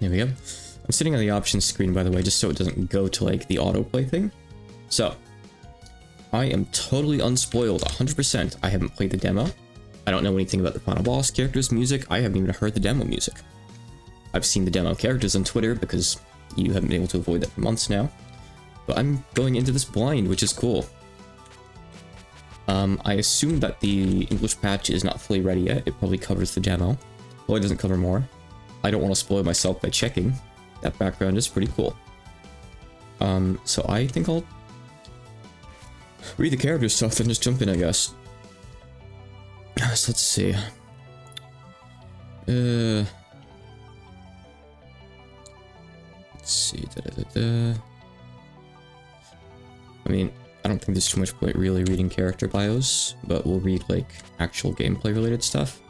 Here we go. I'm sitting on the options screen, by the way, just so it doesn't go to, like, the autoplay thing. So, I am totally unspoiled, 100%. I haven't played the demo. I don't know anything about the final boss characters' music. I haven't even heard the demo music. I've seen the demo characters on Twitter because you haven't been able to avoid that for months now. But I'm going into this blind, which is cool. I assume that the English patch is not fully ready yet. It probably covers the demo. Well, it doesn't cover more. I don't want to spoil myself by checking. That background is pretty cool. So I think I'll read the character stuff and just jump in, I guess. So let's see. Let's see. I mean, I don't think there's too much point really reading character bios, but we'll read, like, actual gameplay related stuff.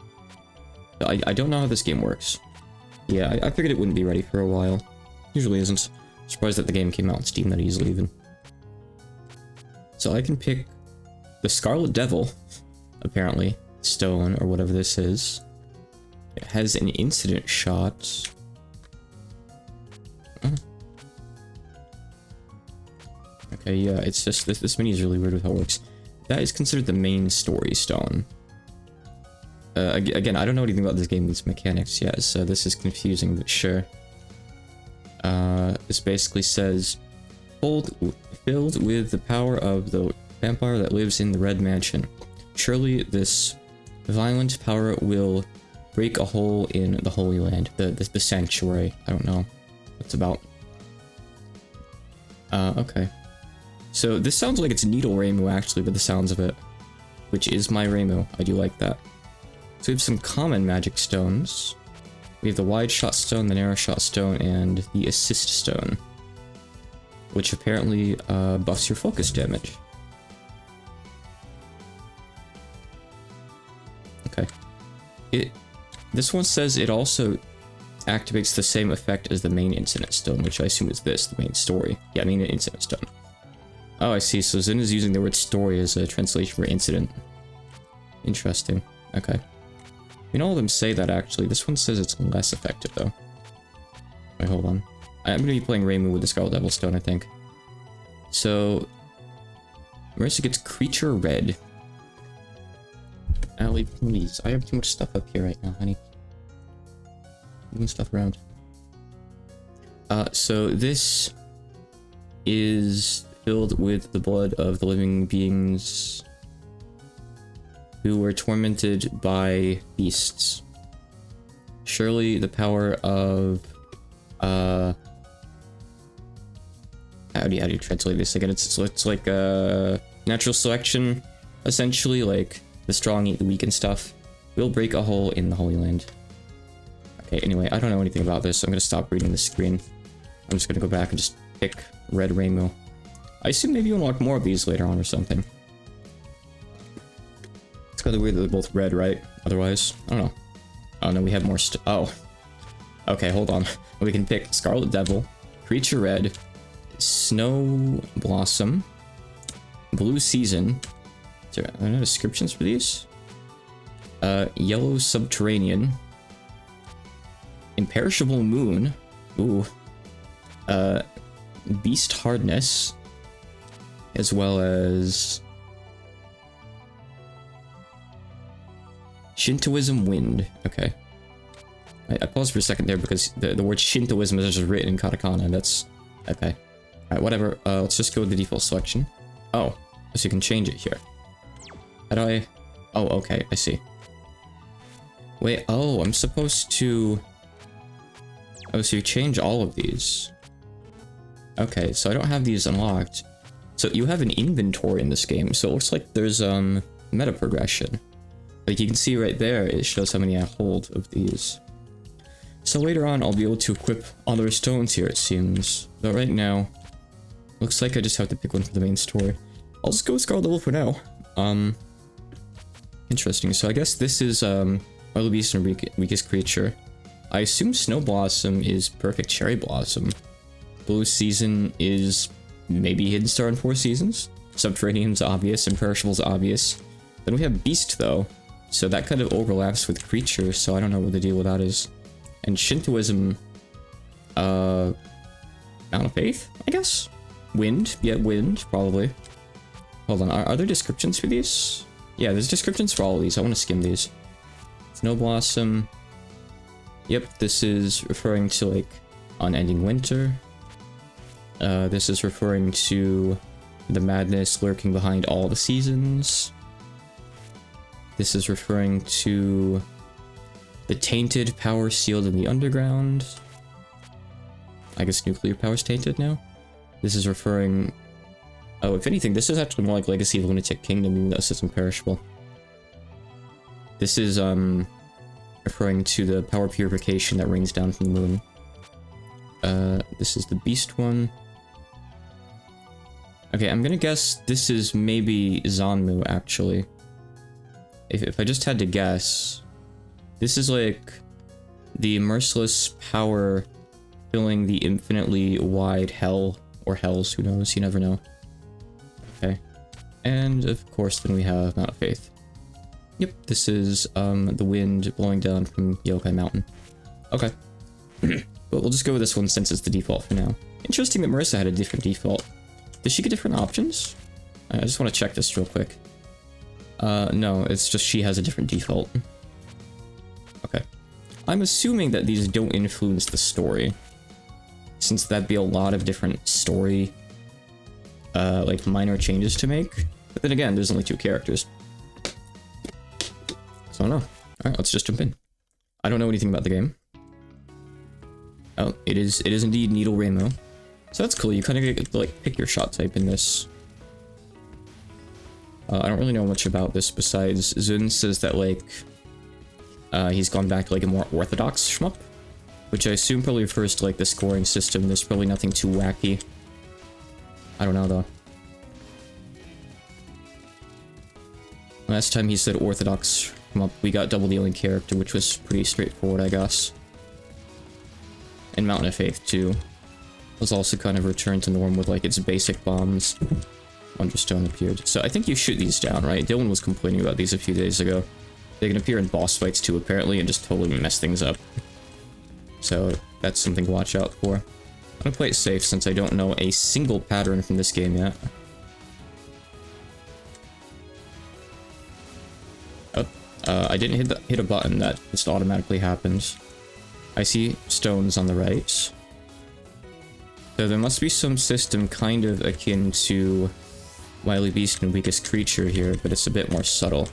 I don't know how this game works. Yeah, I figured it wouldn't be ready for a while. Usually isn't. Surprised that the game came out on Steam that easily, even. So I can pick the Scarlet Devil, apparently, stone, or whatever this is. It has an incident shot. Oh. Okay, yeah, it's just, this mini is really weird with how it works. That is considered the main story stone. Again, I don't know anything about this game's mechanics yet, so this is confusing, but sure. This basically says, filled with the power of the vampire that lives in the Red Mansion. Surely this violent power will break a hole in the Holy Land, the sanctuary. I don't know what it's about. Okay. So this sounds like it's Needle Reimu actually, by the sounds of it, which is my Reimu. I do like that. So we have some common magic stones. We have the wide shot stone, the narrow shot stone, and the assist stone, which apparently buffs your focus damage. Okay. This one says it also activates the same effect as the main incident stone, which I assume is this, the main story. Yeah, main incident stone. Oh, I see. So Zin is using the word story as a translation for incident. Interesting. Okay. I mean, all of them say that, actually. This one says it's less effective, though. Wait, hold on. I'm going to be playing Reimu with the Scarlet Devil Stone, I think. So, Marissa gets Creature Red. Allie, please. I have too much stuff up here right now, honey. Moving stuff around. So this is filled with the blood of the living beings who were tormented by beasts. Surely the power of how do you translate this again? It's like natural selection, essentially, like the strong eat the weak and stuff. Will break a hole in the Holy Land. Okay, anyway, I don't know anything about this, so I'm gonna stop reading the screen. I'm just gonna go back and just pick Red Reimu. I assume maybe you unlock more of these later on or something. It's kind of weird that they're both red, right? Otherwise, I don't know. Oh no, we have more oh. Okay, hold on. We can pick Scarlet Devil, Creature Red, Snow Blossom, Blue Season. Is there any descriptions for these? Yellow Subterranean, Imperishable Moon, ooh, Beast Hardness, as well as Shintoism Wind. Okay. I paused for a second there because the word Shintoism is just written in katakana. That's okay. Alright, whatever. Let's just go with the default selection. Oh, so you can change it here. How do I? Oh, okay, I see. Wait, oh, I'm supposed to... Oh, so you change all of these. Okay, so I don't have these unlocked. So you have an inventory in this game, so it looks like there's meta progression. Like you can see right there, it shows how many I hold of these. So later on, I'll be able to equip other stones here, it seems. But right now, looks like I just have to pick one for the main story. I'll just go with Scarlet Devil for now. Interesting. So I guess this is Oily Beast and Weakest Creature. I assume Snow Blossom is Perfect Cherry Blossom. Blue Season is maybe Hidden Star in 4 Seasons. Subterranean's obvious, Imperishable's obvious. Then we have Beast though, so that kind of overlaps with Creature, so I don't know what the deal with that is. And Shintoism Mountain of Faith, I guess? Wind? Yeah, wind, probably. Hold on, are there descriptions for these? Yeah, there's descriptions for all of these. I want to skim these. Snow Blossom. Yep, this is referring to, like, unending winter. This is referring to the madness lurking behind all the seasons. This is referring to the tainted power sealed in the underground. I guess nuclear power's tainted now. This is referring... Oh, if anything, this is actually more like Legacy of Lunatic Kingdom, even though this is imperishable. This is, referring to the power purification that rains down from the moon. This is the Beast one. Okay, I'm gonna guess this is maybe Zanmu, actually. If I just had to guess, this is like the merciless power filling the infinitely wide hell, or hells, who knows, you never know. Okay, and of course then we have Mount of Faith. Yep, this is the wind blowing down from Yokai Mountain. Okay, but we'll just go with this one since it's the default for now. Interesting that Marissa had a different default. Did she get different options? I just want to check this real quick. No, it's just she has a different default. Okay. I'm assuming that these don't influence the story, since that'd be a lot of different story, like minor changes to make. But then again, there's only 2 characters. So I don't know. Alright, let's just jump in. I don't know anything about the game. Oh, it is indeed Needle Rainbow. So that's cool, you kind of get to, like, pick your shot type in this. I don't really know much about this besides Zun says that, like, he's gone back to, like, a more orthodox shmup, which I assume probably refers to, like, the scoring system. There's probably nothing too wacky. I don't know, though. Last time he said orthodox shmup, we got double dealing character, which was pretty straightforward, I guess. And Mountain of Faith, too. Was also kind of returned to norm with, like, its basic bombs. Wonderstone appeared. So I think you shoot these down, right? Dylan was complaining about these a few days ago. They can appear in boss fights too, apparently, and just totally mess things up. So that's something to watch out for. I'm gonna play it safe since I don't know a single pattern from this game yet. Oh, I didn't hit a button, that just automatically happened. I see stones on the right. So there must be some system kind of akin to Wily Beast and Weakest Creature here, but it's a bit more subtle.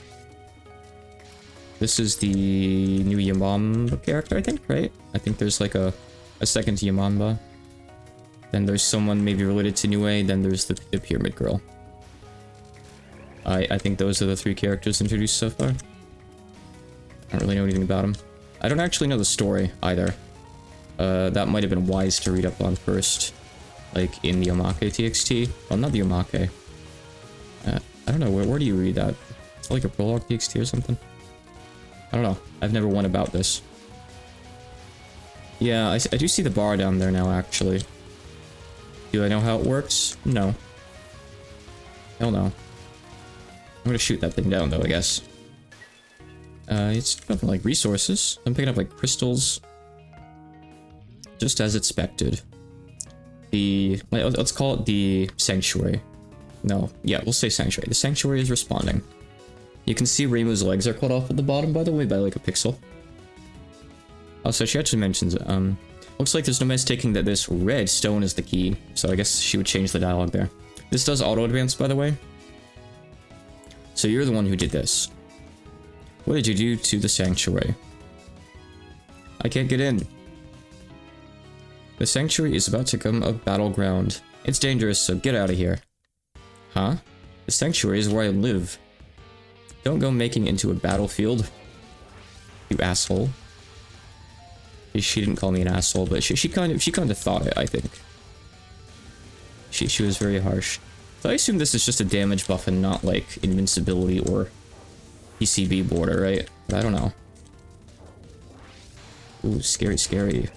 This is the new Yamamba character, I think, right? I think there's like a second Yamamba. Then there's someone maybe related to Nue, then there's the Pyramid Girl. I think those are the 3 characters introduced so far. I don't really know anything about them. I don't actually know the story, either. That might have been wise to read up on first. Like, in the Yomake TXT. Well, not the Yomake. I don't know, where do you read that? Is it like a prologue TXT or something? I don't know. I've never won about this. Yeah, I do see the bar down there now, actually. Do I know how it works? No. Hell no. I'm gonna shoot that thing down, though, I guess. It's nothing like resources. I'm picking up, like, crystals. Just as expected. Let's call it the Sanctuary. No, yeah, we'll say Sanctuary. The Sanctuary is responding. You can see Rainbow's legs are cut off at the bottom, by the way, by like a pixel. Also, she actually mentions, looks like there's no mistaking that this red stone is the key, so I guess she would change the dialogue there. This does auto-advance, by the way. So you're the one who did this. What did you do to the Sanctuary? I can't get in. The Sanctuary is about to become a battleground. It's dangerous, so get out of here. Huh? The Sanctuary is where I live. Don't go making it into a battlefield. You asshole. She didn't call me an asshole, but she kind of thought it, I think. She was very harsh. So I assume this is just a damage buff and not like invincibility or PCB border, right? But I don't know. Ooh, scary, scary.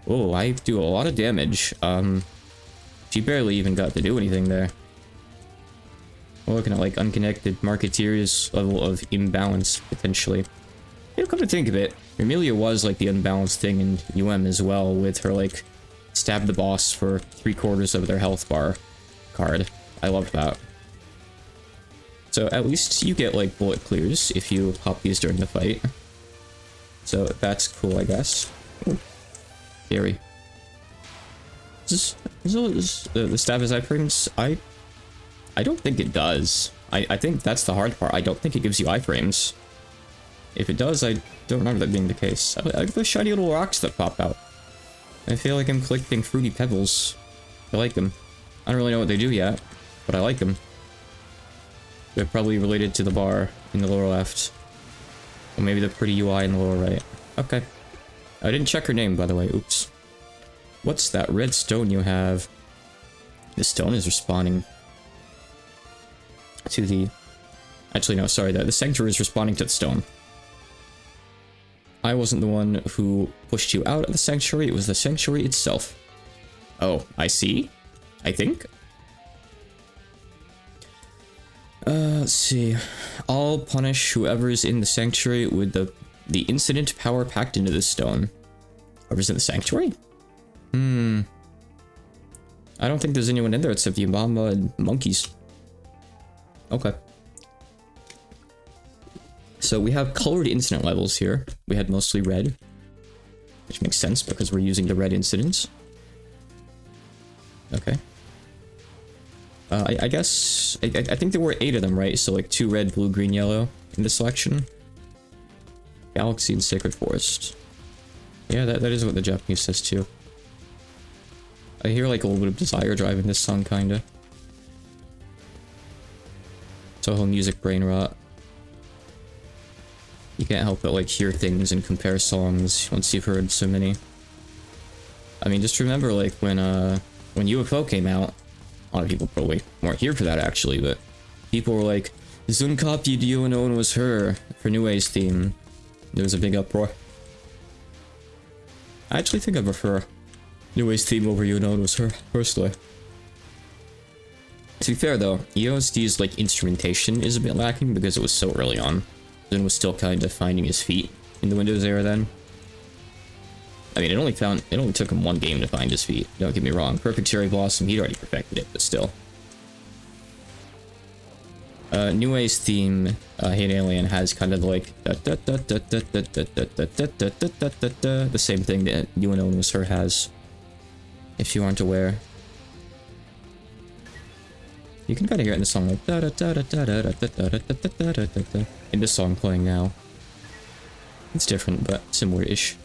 Oh, I do a lot of damage. She barely even got to do anything there. We're looking at like unconnected marketeers level of imbalance, potentially. You know, come to think of it, Emilia was like the unbalanced thing in UM as well, with her like stab the boss for 3/4 of their health bar card. I loved that. So at least you get like bullet clears if you pop these during the fight. So that's cool, I guess. Ooh. Scary. Does the stab as iframes? I don't think it does. I think that's the hard part. I don't think it gives you iframes. If it does, I don't remember that being the case. I like those shiny little rocks that pop out. I feel like I'm collecting fruity pebbles. I like them. I don't really know what they do yet, but I like them. They're probably related to the bar in the lower left. Or maybe the pretty UI in the lower right. Okay. I didn't check her name, by the way. Oops. What's that red stone you have? This stone is responding to the... Actually, no, sorry. The sanctuary is responding to the stone. I wasn't the one who pushed you out of the sanctuary. It was the sanctuary itself. Oh, I see. I think. Let's see. I'll punish whoever's in the sanctuary with the incident power packed into this stone. Whoever's in the sanctuary? I don't think there's anyone in there except the Mamba and monkeys. Okay. So we have colored incident levels here. We had mostly red, which makes sense because we're using the red incidents. Okay. I guess, I think there were 8 of them, right? So like 2 red, blue, green, yellow in this selection. Galaxy and Sacred Forest. Yeah, that is what the Japanese says too. I hear like a little bit of Desire Drive in this song, kinda. Toho music brain rot. You can't help but like hear things and compare songs once you've heard so many. I mean, just remember like when UFO came out, a lot of people probably weren't here for that actually, but people were like, Zun copied you and no one was her for New A's theme. There was a big uproar. I actually think I prefer New A's theme over you and no one was her, personally. To be fair though, EOSD's like instrumentation is a bit lacking because it was so early on. Zun was still kind of finding his feet in the Windows era then. I mean, it only took him 1 game to find his feet. Don't get me wrong. Perfect Cherry Blossom, he'd already perfected it, but still. New A's theme, Hate Alien, has kind of like the same thing that You and No One Was Her has. If you aren't aware. You can kind of hear it in the song like in this song playing now. It's different, but similar-ish.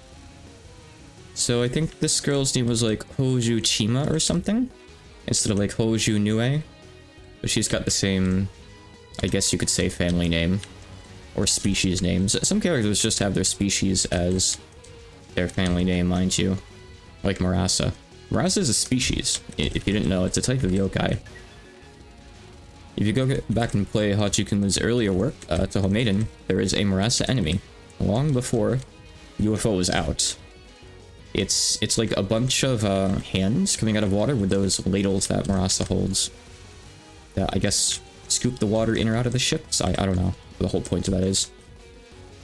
So I think this girl's name was like Hoju Chima or something, instead of like Hoju Nue. But she's got the same, I guess you could say, family name or species names. Some characters just have their species as their family name, mind you, like Marasa. Marasa is a species. If you didn't know, it's a type of yokai. If you go back and play Hachikun's earlier work, Toho Maiden, there is a Marasa enemy, long before UFO was out. It's like a bunch of hands coming out of water with those ladles that Marasa holds. That, I guess, scoop the water in or out of the ships? I don't know what the whole point of that is.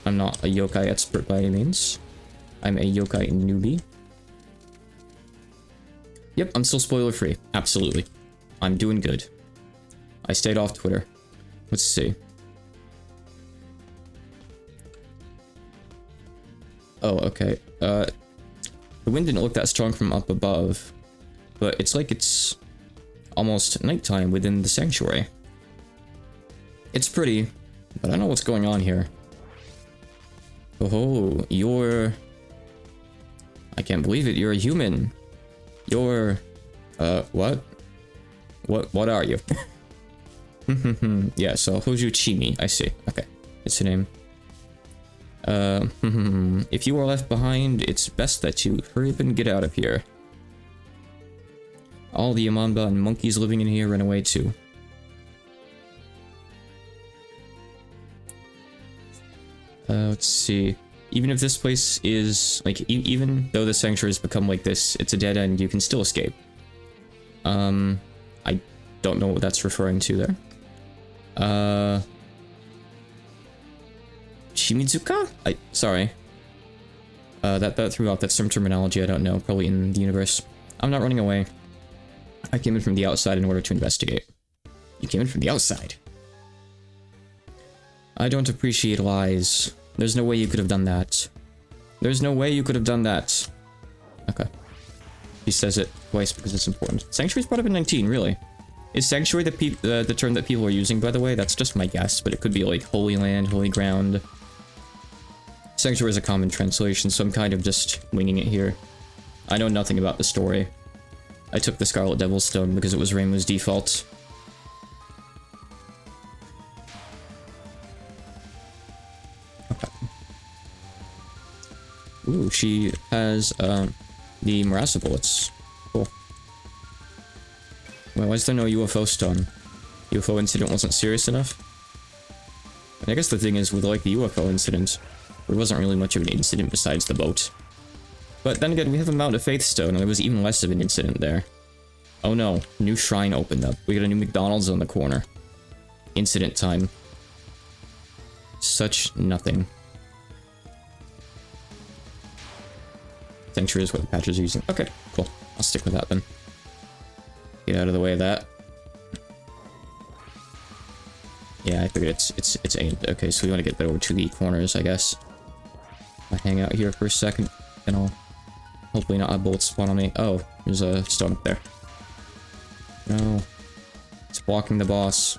I'm not a yokai expert by any means. I'm a yokai newbie. Yep, I'm still spoiler free. Absolutely. I'm doing good. I stayed off Twitter. Let's see. Oh, okay. The wind didn't look that strong from up above, but it's like it's almost nighttime within the sanctuary. It's pretty, but I don't know what's going on here. Oh, you're... I can't believe it, you're a human. You're... what? What are you? Yeah, so Hoju Chimi, I see. Okay, it's her name. If you are left behind, it's best that you hurry up and get out of here. All the Yamamba and monkeys living in here run away too. Let's see. Even if this place is, like, even though the sanctuary has become like this, it's a dead end, you can still escape. I don't know what that's referring to there. Shimizuka? Sorry. That threw out. That's some terminology I don't know, probably in the universe. I'm not running away. I came in from the outside in order to investigate. You came in from the outside? I don't appreciate lies. There's no way you could have done that. There's no way you could have done that. Okay. He says it twice because it's important. Sanctuary's brought up in 19, really? Is Sanctuary the term that people are using, by the way? That's just my guess, but it could be like Holy Land, Holy Ground. Sanctuary is a common translation, so I'm kind of just winging it here. I know nothing about the story. I took the Scarlet Devil's Stone because it was Reimu's default. Okay. Ooh, she has, the Marasa bullets. Cool. Well, why is there no UFO stone? UFO incident wasn't serious enough? And I guess the thing is, with like the UFO incident, there wasn't really much of an incident besides the boat. But then again, we have a Mount of Faith stone, and there was even less of an incident there. Oh no, new shrine opened up. We got a new McDonald's on the corner. Incident time. Such nothing. Sanctuary is what the patches are using. Okay, cool. I'll stick with that then. Get out of the way of that. Yeah, I figured it's aimed. Okay, so we want to get that over to the corners, I guess. I'll hang out here for a second, and I'll hopefully not have bullets spawn on me. Oh, there's a stone up there. No. It's blocking the boss.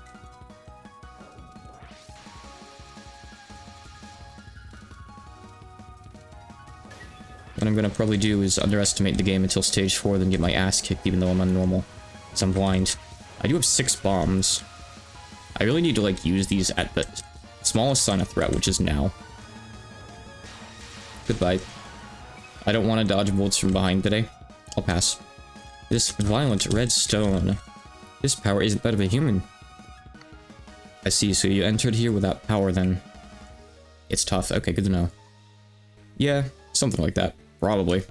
What I'm gonna probably do is underestimate the game until stage 4, then get my ass kicked even though I'm on normal. Because I'm blind. I do have 6 bombs. I really need to like use these at the smallest sign of threat, which is now. Goodbye. I don't want to dodge bullets from behind today. I'll pass. This violent red stone. This power isn't that of a human. I see, so you entered here without power then. It's tough. Okay, good to know. Yeah, something like that. Probably.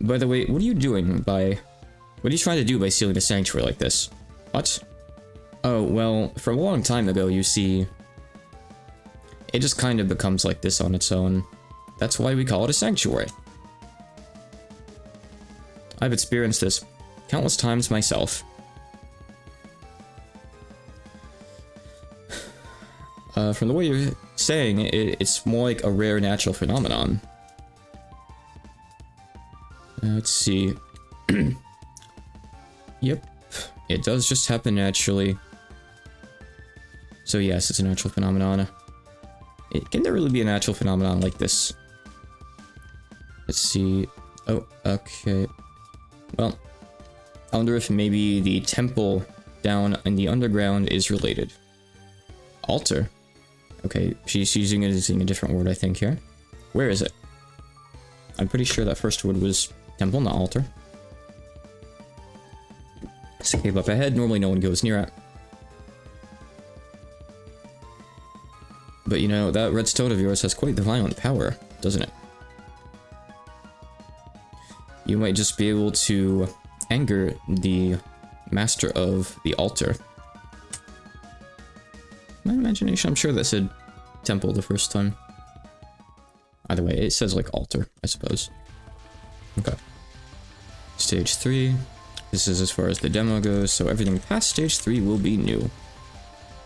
By the way, what are you doing by... What are you trying to do by sealing the sanctuary like this? What? Oh, well, from a long time ago, you see... It just kind of becomes like this on its own. That's why we call it a sanctuary. I've experienced this countless times myself. From the way you're saying, it's more like a rare natural phenomenon. Let's see. Yep, it does just happen naturally. So yes, it's a natural phenomenon. Can there really be a natural phenomenon like this? Let's see. Oh, okay. Well, I wonder if maybe the temple down in the underground is related. Altar? Okay, she's using a different word, I think, here. Where is it? I'm pretty sure that first word was temple, not altar. It's a cave up ahead, normally no one goes near it. But you know, that red stone of yours has quite the violent power, doesn't it? You might just be able to anger the master of the altar. My imagination, I'm sure that said temple the first time. Either way, it says like altar, I suppose. Okay. Stage 3. This is as far as the demo goes, so everything past stage 3 will be new.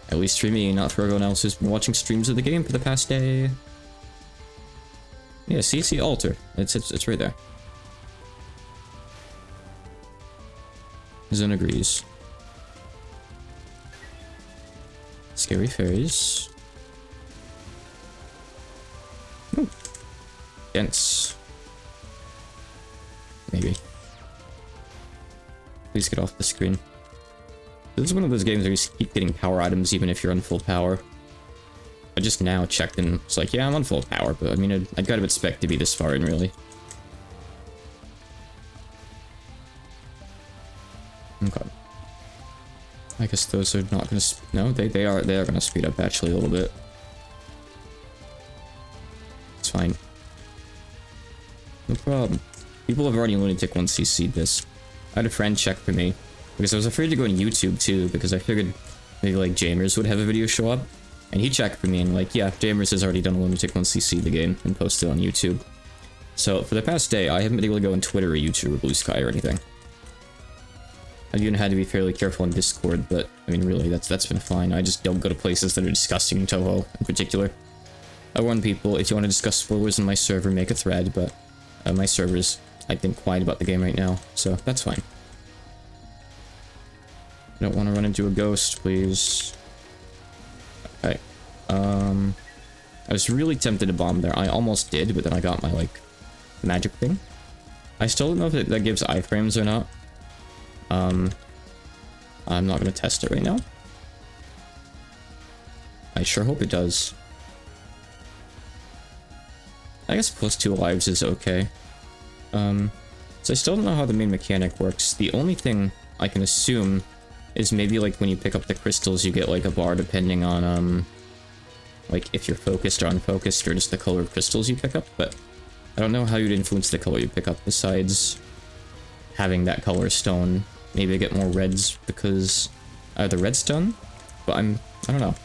At least for me, not for everyone else who's been watching streams of the game for the past day. Yeah, see altar. It's right there. Zone agrees. Scary fairies. Ooh. Dense. Maybe. Please get off the screen. This is one of those games where you keep getting power items even if you're on full power. I just now checked and it's like, yeah, I'm on full power, but I mean, I'd kind of expect to be this far in, really. Okay. I guess those are not gonna no, they are gonna speed up actually a little bit. It's fine. No problem. People have already lunatic 1CC'd this. I had a friend check for me because I was afraid to go on YouTube too because I figured maybe like Jamers would have a video show up. And he checked for me and like, yeah, Jamers has already done a Lunatic 1cc the game and posted on YouTube. So for the past day, I haven't been able to go on Twitter or YouTube or Blue Sky or anything. I've even had to be fairly careful on Discord, but I mean, really, that's been fine. I just don't go to places that are discussing Toho in particular. I warn people, if you want to discuss spoilers in my server, make a thread, but my servers, I've been quiet about the game right now, so that's fine. I don't want to run into a ghost, please. Okay. I was really tempted to bomb there. I almost did, but then I got my, like, magic thing. I still don't know if that gives iframes or not. I'm not gonna test it right now. I sure hope it does. I guess +2 lives is okay. So I still don't know how the main mechanic works. The only thing I can assume is maybe like when you pick up the crystals you get like a bar depending on like if you're focused or unfocused or just the color of crystals you pick up, but I don't know how you'd influence the color you pick up besides having that color stone. Maybe I get more reds because I have the redstone, but I don't know.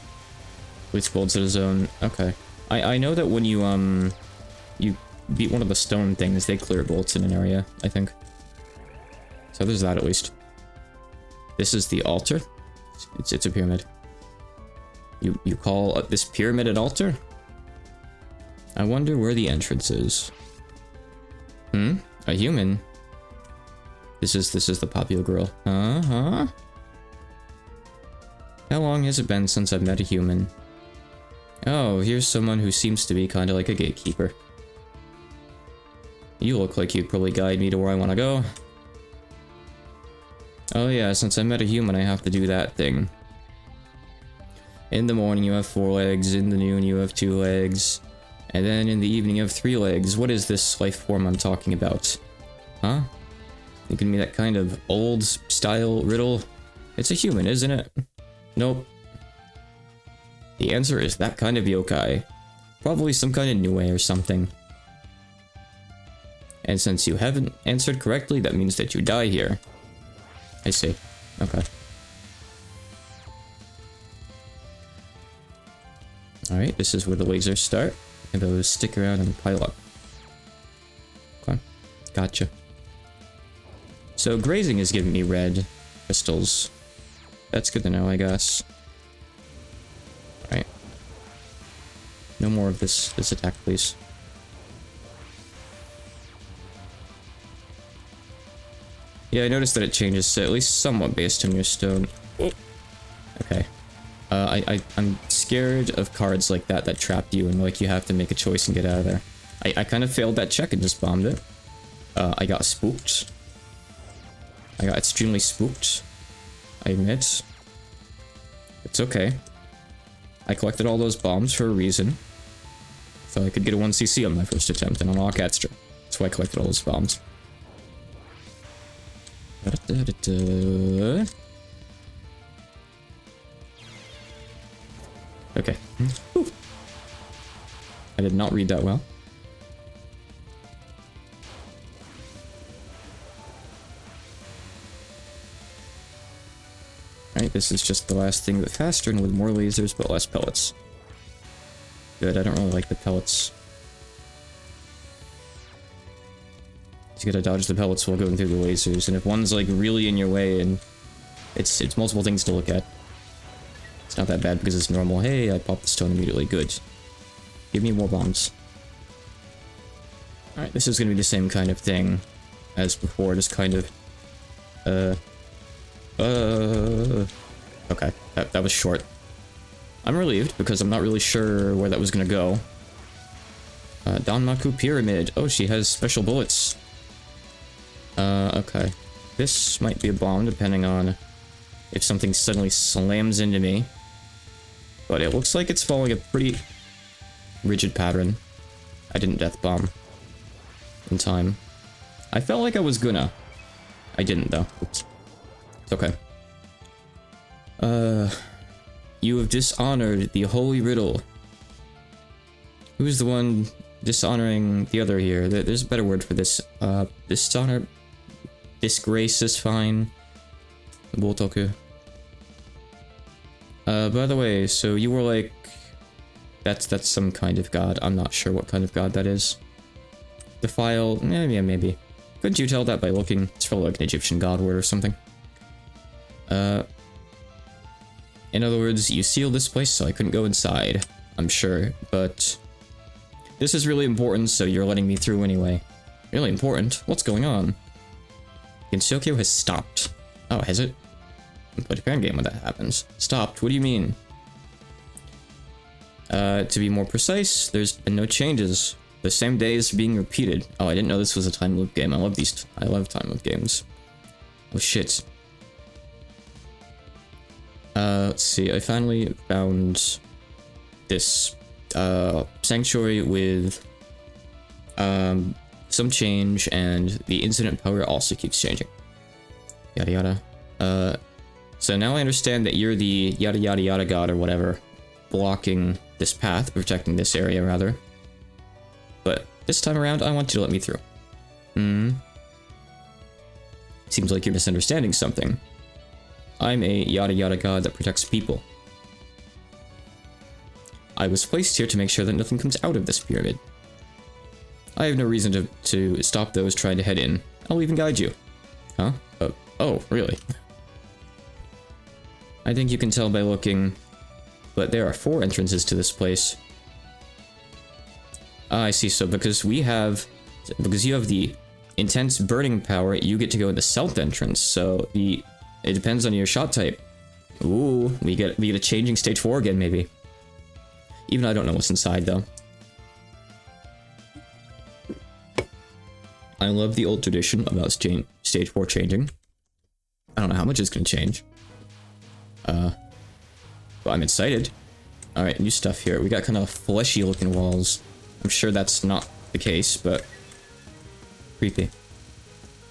Bleach golds at a zone. Okay. I know that when you you beat one of the stone things, they clear bolts in an area, I think. So there's that at least. This is the altar. It's a pyramid. You call this pyramid an altar? I wonder where the entrance is. A human? This is the popular girl. Uh-huh. How long has it been since I've met a human? Oh, here's someone who seems to be kind of like a gatekeeper. You look like you'd probably guide me to where I want to go. Oh yeah, since I met a human, I have to do that thing. In the morning you have 4 legs, in the noon you have 2 legs, and then in the evening you have 3 legs. What is this life form I'm talking about? Huh? You give me that kind of old style riddle? It's a human, isn't it? Nope. The answer is that kind of yokai. Probably some kind of new way or something. And since you haven't answered correctly, that means that you die here. I see. Okay. Alright, this is where the lasers start. And those stick around and pile up. Okay. Gotcha. So grazing is giving me red crystals. That's good to know, I guess. Alright. No more of this attack, please. Yeah, I noticed that it changes at least somewhat based on your stone. Okay. I'm scared of cards like that trap you and like you have to make a choice and get out of there. I kind of failed that check and just bombed it. I got spooked. I got extremely spooked. I admit. It's okay. I collected all those bombs for a reason. So I could get a 1cc on my first attempt and unlock extra. That's why I collected all those bombs. Okay. Whew. I did not read that well. Alright, this is just the last thing, but faster and with more lasers, but less pellets. Good, I don't really like the pellets. You gotta dodge the pellets while going through the lasers, and if one's like really in your way, and it's multiple things to look at. It's not that bad because it's normal. Hey, I popped the stone immediately. Good. Give me more bombs. Alright, this is gonna be the same kind of thing as before, just kind of... Okay, that was short. I'm relieved, because I'm not really sure where that was gonna go. Danmaku Pyramid. Oh, she has special bullets. Okay. This might be a bomb, depending on if something suddenly slams into me. But it looks like it's following a pretty rigid pattern. I didn't death bomb in time. I felt like I was gonna. I didn't, though. Oops. It's okay. You have dishonored the holy riddle. Who's the one dishonoring the other here? There's a better word for this. Dishonor... Disgrace is fine. Botoku. By the way, so you were like... That's some kind of god. I'm not sure what kind of god that is. The file... yeah, maybe. Couldn't you tell that by looking? It's probably like an Egyptian god word or something. In other words, you sealed this place so I couldn't go inside. I'm sure, but... This is really important, so you're letting me through anyway. Really important? What's going on? Gensokyo has stopped. Oh, has it? I played a fan game when that happens. Stopped? What do you mean? To be more precise, there's been no changes. The same day is being repeated. Oh, I didn't know this was a time loop game. I love these. I love time loop games. Oh shit. Let's see. I finally found this sanctuary with some change, and the incident power also keeps changing. Yada yada. So now I understand that you're the yada yada yada god or whatever, blocking this path, protecting this area rather. But this time around, I want you to let me through. Seems like you're misunderstanding something. I'm a yada yada god that protects people. I was placed here to make sure that nothing comes out of this pyramid. I have no reason to stop those trying to head in. I'll even guide you. Huh? Oh, really? I think you can tell by looking, but there are 4 entrances to this place. I see, so because you have the intense burning power, you get to go in the south entrance, so it depends on your shot type. Ooh, we get a changing stage 4 again, maybe. Even I don't know what's inside, though. I love the old tradition about stage 4 changing. I don't know how much it's gonna change. But I'm excited. Alright, new stuff here. We got kind of fleshy looking walls. I'm sure that's not the case, but... creepy.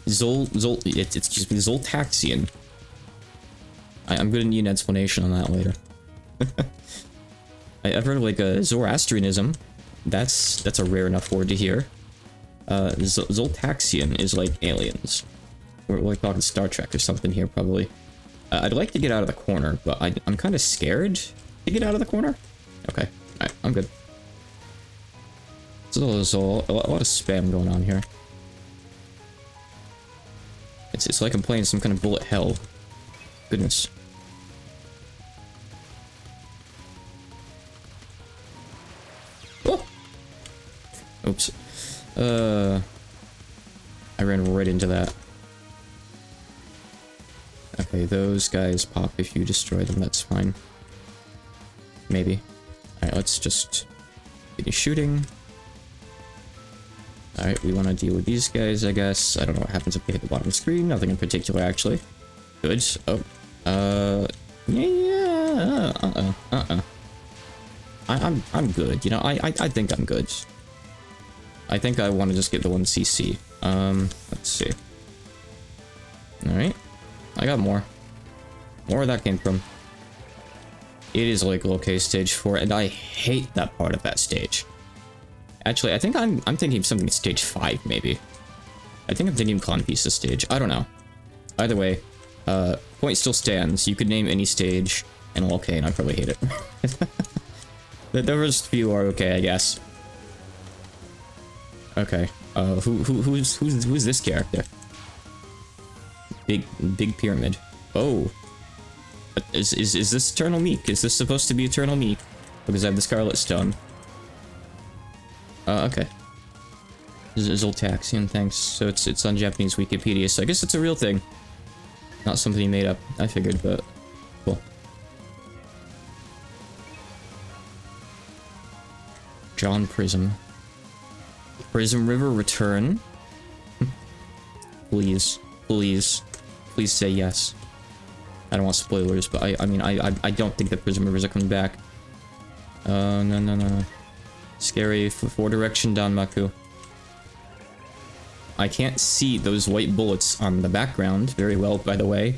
Excuse me, Zoltaxian. I'm gonna need an explanation on that later. I've heard of like a Zoroastrianism. That's a rare enough word to hear. Zoltaxian is like aliens. We're like talking Star Trek or something here, probably. I'd like to get out of the corner, but I'm kind of scared to get out of the corner. Okay, alright, I'm good. So there's a lot of spam going on here. It's like I'm playing some kind of bullet hell. Goodness. Oh! Oops. I ran right into that. Okay, those guys pop if you destroy them, that's fine. Maybe. Alright, let's just continue shooting. Alright, we want to deal with these guys, I guess. I don't know what happens if they hit the bottom of the screen. Nothing in particular, actually. Good. Oh. Yeah. I'm good. You know, I think I'm good. I think I want to just get the 1CC. Let's see. Alright. I got more. More where that came from. It is like low-K stage 4, and I hate that part of that stage. Actually, I think I'm thinking of something stage 5, maybe. I think I'm thinking Clan Pieces stage. I don't know. Either way, point still stands. You could name any stage, and okay, and I probably hate it. The first few are okay, I guess. Okay. Who's this character? Big pyramid. Oh. Is this Eternal Meek? Is this supposed to be Eternal Meek? Because I have the Scarlet Stone. Okay. Zoltaxian, thanks. So it's on Japanese Wikipedia, so I guess it's a real thing. Not something he made up, I figured, but cool. John Prism. Prism River return. Please. Please say yes. I don't want spoilers, but I mean, I don't think that Prism Rivers are coming back. No. Scary 4 direction Danmaku. I can't see those white bullets on the background very well, by the way.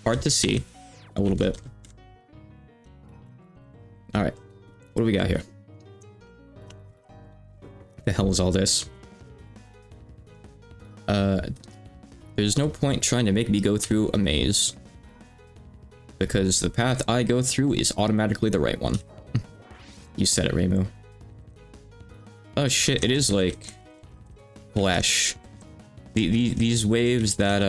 Hard to see. A little bit. Alright. What do we got here? The hell is all this? There's no point trying to make me go through a maze. because the path I go through is automatically the right one. You said it, Reimu. Oh shit, it is like flesh. These waves that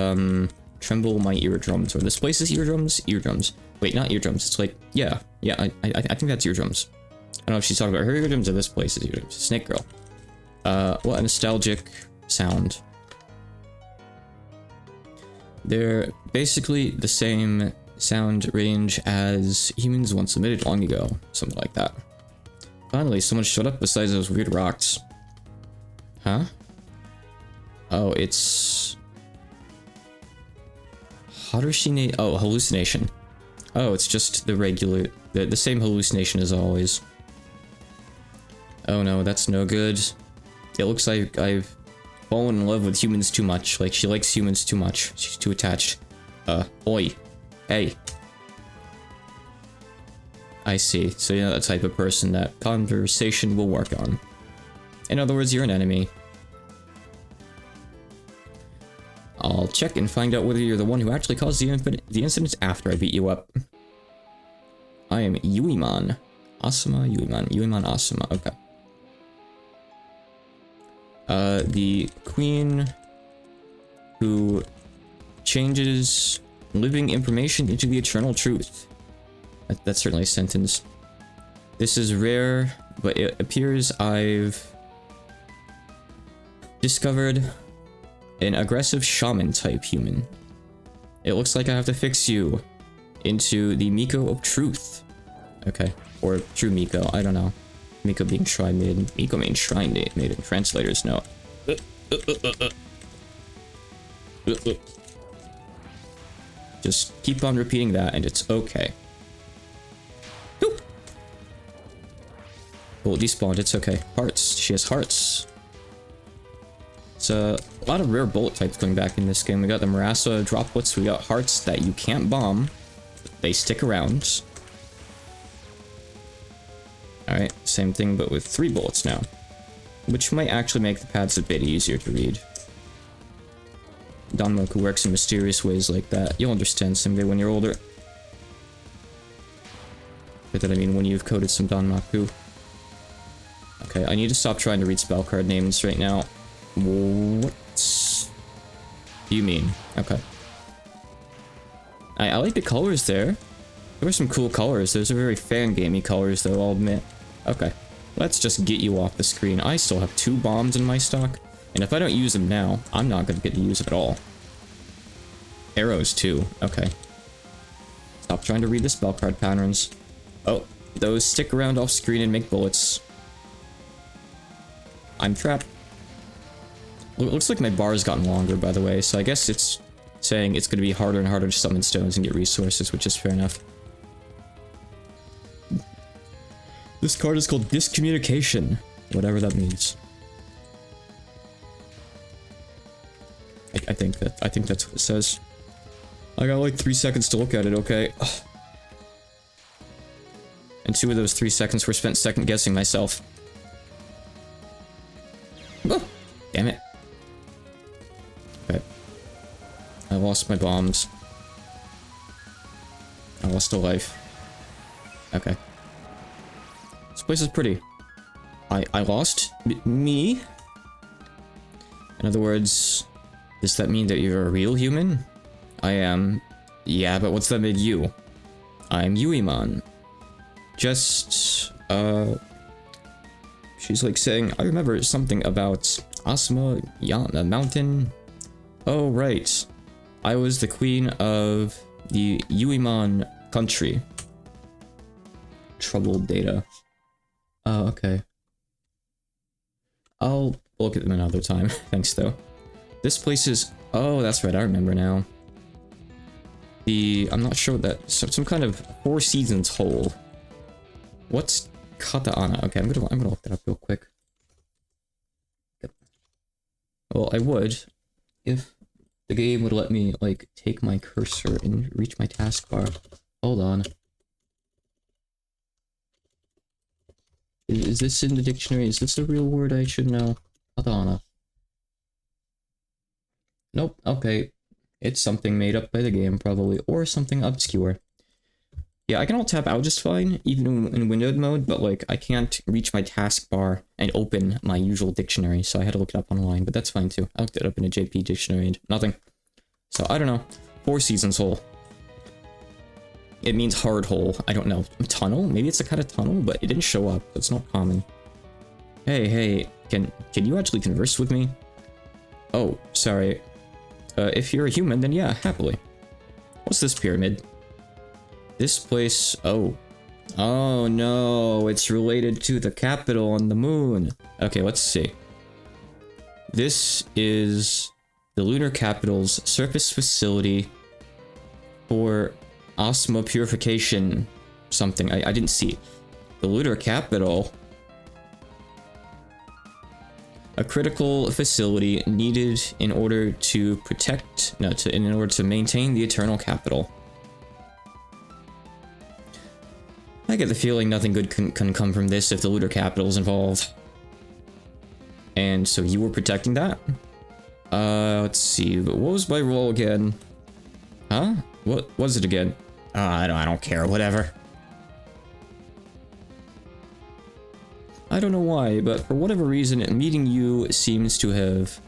tremble my eardrums, or this place is eardrums? Eardrums. Wait, not eardrums, it's like, yeah, I think that's eardrums. I don't know if she's talking about her eardrums or this place is eardrums. Snake Girl. What a nostalgic sound. They're basically the same sound range as humans once emitted long ago, something like that. Finally, someone showed up besides those weird rocks. Huh? Oh, it's... Oh, hallucination. Oh, it's just the regular... The same hallucination as always. Oh no, that's no good. It looks like I've fallen in love with humans too much. Like, she likes humans too much. She's too attached. Oi. Hey. I see. So you're the type of person that conversation will work on. In other words, you're an enemy. I'll check and find out whether you're the one who actually caused the incident after I beat you up. I am Yuiman. Asuma Yuiman. Yuiman Asuma. Okay. The queen who changes living information into the eternal truth. That's certainly a sentence. This is rare, but it appears I've discovered an aggressive shaman type human. It looks like I have to fix you into the Miko of truth. Okay. Or true Miko, I don't know. Miko being shrine maiden. Miko means shrine maiden. Translators know. Just keep on repeating that and it's okay. Well, despawned, it's okay. Hearts. She has hearts. It's a lot of rare bullet types going back in this game. We got the Marasa droplets. We got hearts that you can't bomb. They stick around. Alright, same thing but with 3 bullets now. Which might actually make the paths a bit easier to read. Danmoku works in mysterious ways like that. You'll understand someday when you're older. By that I mean when you've coded some Danmoku. Okay, I need to stop trying to read spell card names right now. What do you mean? Okay. I like the colors there. There were some cool colors. Those are very fan-gamey colors though, I'll admit. Okay. Let's just get you off the screen. I still have 2 bombs in my stock. And if I don't use them now, I'm not going to get to use them at all. Arrows too. Okay. Stop trying to read the spell card patterns. Oh, those stick around off screen and make bullets. I'm trapped. Well, it looks like my bar has gotten longer, by the way, so I guess it's saying it's going to be harder and harder to summon stones and get resources, which is fair enough. This card is called Discommunication, whatever that means. I think that's what it says. I got like 3 seconds to look at it, okay? Ugh. And 2 of those 3 seconds were spent second guessing myself. Oh, damn it. Okay. I lost my bombs. I lost a life. Okay. This place is pretty. I lost me? In other words, does that mean that you're a real human? I am. Yeah, but what's that make you? I'm Yuiman. Just, she's like saying, I remember something about Asuma, the mountain. Oh, right. I was the queen of the Yuiman country. Troubled data. Oh, okay. I'll look at them another time. Thanks, though. This place is... Oh, that's right, I remember now. I'm not sure what that... Some kind of 4 seasons hole. What's Kata'ana? Okay, I'm gonna look that up real quick. Yep. Well, I would if the game would let me, like, take my cursor and reach my taskbar. Hold on. Is this in the dictionary? Is this a real word I should know? Kata'ana. Nope, okay. It's something made up by the game, probably, or something obscure. Yeah, I can alt tab out just fine, even in windowed mode, but like I can't reach my taskbar and open my usual dictionary, so I had to look it up online, but that's fine too. I looked it up in a JP dictionary and nothing. So I don't know. 4 seasons hole. It means hard hole. I don't know. Tunnel? Maybe it's a kind of tunnel, but it didn't show up. That's not common. Hey, can you actually converse with me? Oh, sorry. If you're a human, then yeah, happily. What's this pyramid? This place... Oh. Oh no, it's related to the capital on the moon. Okay, let's see. This is the lunar capital's surface facility for osmo purification something. I didn't see. The lunar capital. A critical facility needed in order to protect... No, in order to maintain the eternal capital. I get the feeling nothing good can come from this if the lunar capital is involved. And so you were protecting that? Let's see. What was my role again? Huh? What was it again? I don't care. Whatever. I don't know why, but for whatever reason, meeting you seems to have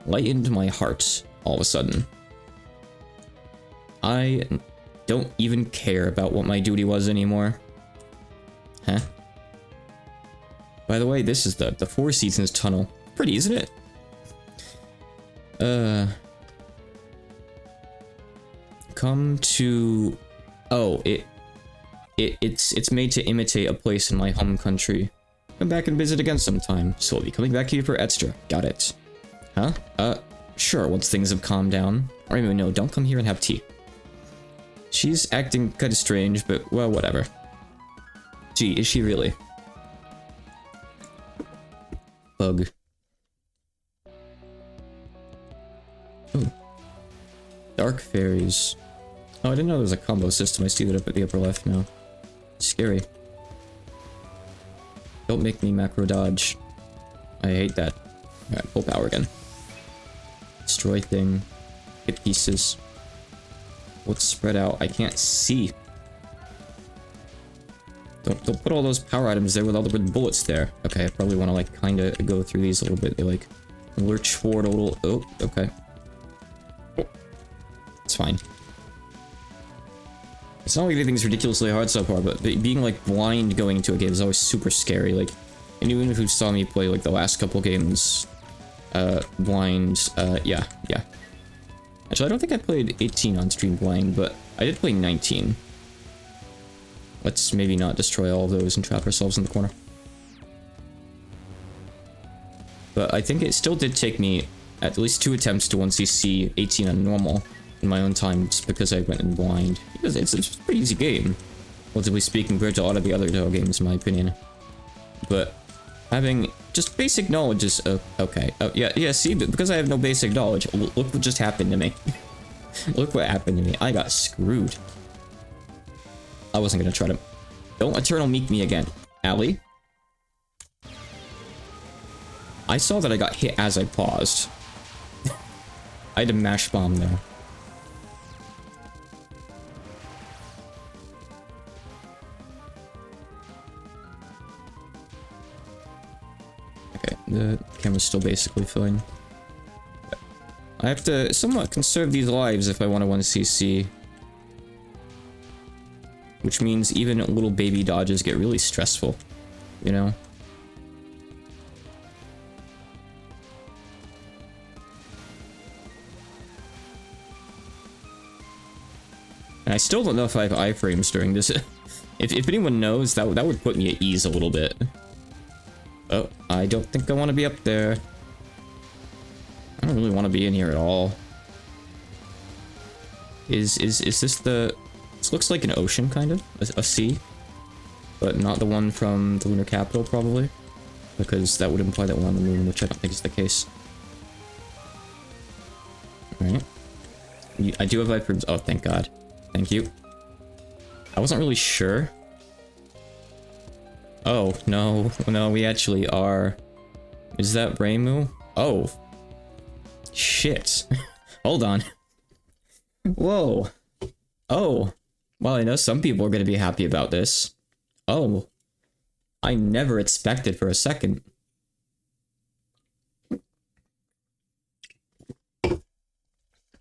lightened my heart all of a sudden. I don't even care about what my duty was anymore. Huh? By the way, this is the 4 Seasons tunnel. Pretty, isn't it? Come to... Oh, it's made to imitate a place in my home country. Come back and visit again sometime. So I'll be coming back here for extra. Got it. Huh? Sure, once things have calmed down. Or even no, don't come here and have tea. She's acting kinda strange, but well, whatever. Gee, is she really? Bug. Ooh. Dark fairies. Oh, I didn't know there was a combo system. I see that up at the upper left now. Scary. Don't make me macro dodge. I hate that. Alright, full power again. Destroy thing. Hit pieces. Let's spread out. I can't see. Don't put all those power items there with all the red bullets there. Okay, I probably want to like kind of go through these a little bit. They like lurch forward a little. Oh, okay. It's fine. It's not like anything's ridiculously hard so far, but being like blind going into a game is always super scary. Like, and even if you saw me play like the last couple games, blind, yeah. Actually, I don't think I played 18 on stream blind, but I did play 19. Let's maybe not destroy all of those and trap ourselves in the corner. But I think it still did take me at least 2 attempts to 1cc 18 on normal in my own time, just because I went in blind. Because it's a pretty easy game, relatively speaking, compared to a lot of the other Dota games, in my opinion. But having just basic knowledge is okay. Yeah. See, because I have no basic knowledge, look what just happened to me. Look what happened to me. I got screwed. I wasn't gonna try to... Don't Eternal Meek me again. Allie? I saw that I got hit as I paused. I had to mash bomb there. Okay, the camera's still basically fine. I have to somewhat conserve these lives if I want to 1cc. Which means even little baby dodges get really stressful, you know? And I still don't know if I have iframes during this. If anyone knows, that would put me at ease a little bit. Oh, I don't think I want to be up there. I don't really want to be in here at all. Is this the... This looks like an ocean, kind of. A sea. But not the one from the lunar capital, probably. Because that would imply that we're on the moon, which I don't think is the case. Alright. I do have iframes. Oh, thank God. Thank you. I wasn't really sure. Oh, no. No, we actually are. Is that Reimu? Oh. Shit. Hold on. Whoa. Oh. Well, I know some people are going to be happy about this. Oh, I never expected for a second.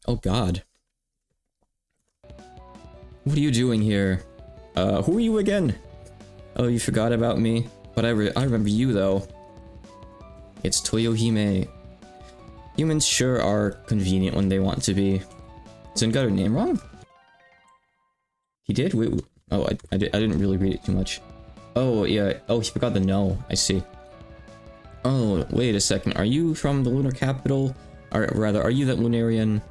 Oh God. What are you doing here? Who are you again? Oh, you forgot about me? But I remember you though. It's Toyohime. Humans sure are convenient when they want to be. Zun got her name wrong? He did? Wait, oh, I didn't really read it too much. Oh, yeah. Oh, he forgot the no. I see. Oh, wait a second. Are you from the lunar capital? Or rather, are you that Lunarian?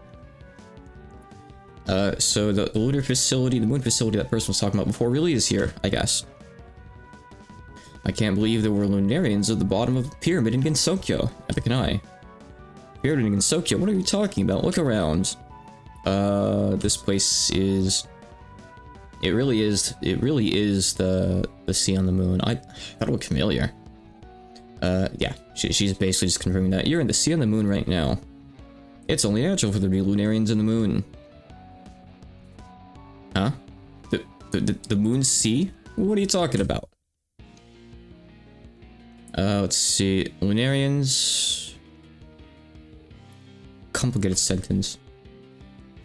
So the lunar facility, the moon facility that person was talking about before really is here, I guess. I can't believe there were Lunarians at the bottom of the pyramid in Gensokyo. Epic and I. Pyramid in Gensokyo? What are you talking about? Look around. This place is... It really is the sea on the moon. That look familiar. Yeah, she's basically just confirming that. You're in the sea on the moon right now. It's only natural for there to be Lunarians in the moon. Huh? The moon sea? What are you talking about? Let's see. Lunarians... Complicated sentence.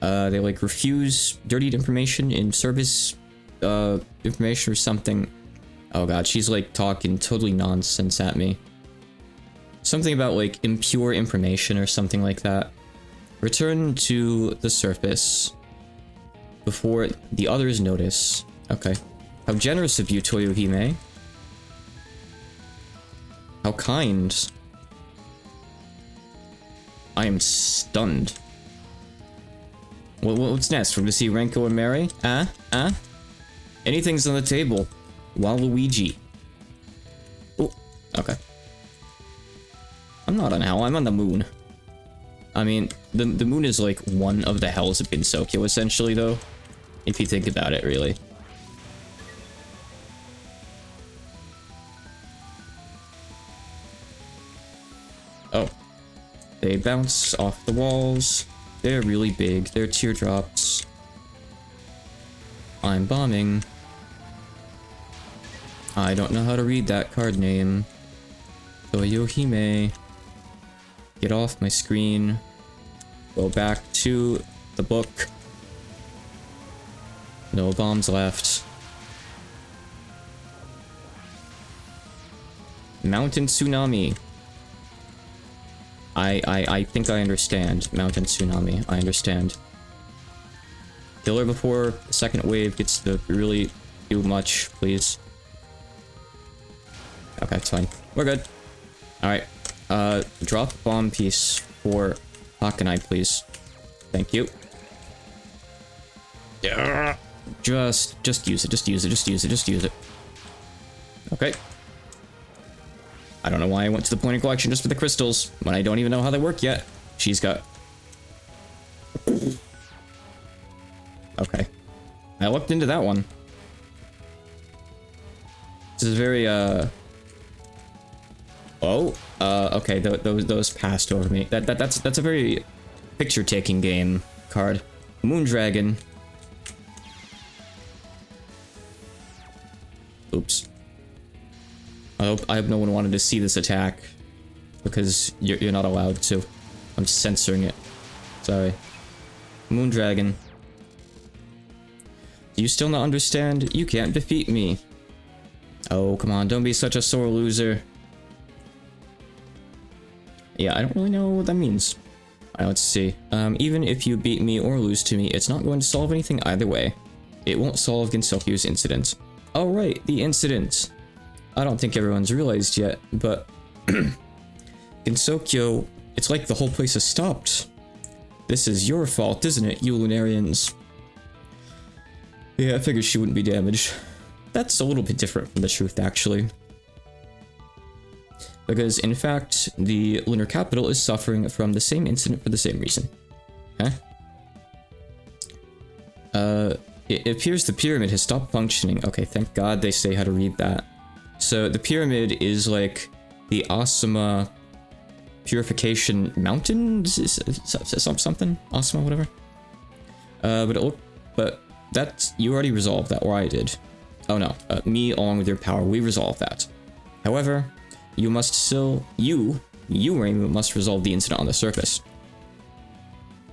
They like refuse dirtied information in service information or something. Oh god, she's like talking totally nonsense at me. Something about like impure information or something like that. Return to the surface before the others notice. Okay. How generous of you, Toyohime. How kind. I am stunned. What's next? We're gonna see Renko and Mary? Anything's on the table. Waluigi. Oh, okay. I'm not on hell, I'm on the moon. I mean, the moon is like one of the hells of Gensokyo, essentially, though. If you think about it, really. Oh. They bounce off the walls. They're really big. They're teardrops. I'm bombing. I don't know how to read that card name. Toyohime. Get off my screen. Go back to the book. No bombs left. Mountain tsunami. I think I understand. Mountain tsunami. I understand. Kill her before the second wave gets to really do much, please. Okay, it's fine. We're good. Alright. Drop bomb piece for Hakanai, please. Thank you. Yeah. Just use it. Just use it. Just use it. Just use it. Okay. I don't know why I went to the point of collection just for the crystals, when I don't even know how they work yet. She's got... Okay. I looked into that one. This is very, Oh, okay, those passed over me. That's a very picture-taking game card. Moondragon. Oops. I hope no one wanted to see this attack, because you're not allowed to. I'm censoring it. Sorry. Moondragon. Do you still not understand? You can't defeat me. Oh, come on, don't be such a sore loser. Yeah, I don't really know what that means. Alright, let's see. Even if you beat me or lose to me, it's not going to solve anything either way. It won't solve Gensokyo's incident. Oh, right, the incident. I don't think everyone's realized yet, but... Gensokyo, it's like the whole place has stopped. This is your fault, isn't it, you Lunarians? Yeah, I figured she wouldn't be damaged. That's a little bit different from the truth, actually. Because, in fact, the lunar capital is suffering from the same incident for the same reason. Huh? It appears the pyramid has stopped functioning. Okay, thank God they say how to read that. So, the pyramid is like the Asuma purification mountain? Something? Asuma, whatever. But That, you already resolved that, or I did. Oh no, me along with your power, we resolved that. However, you must still, you Raymond, must resolve the incident on the surface.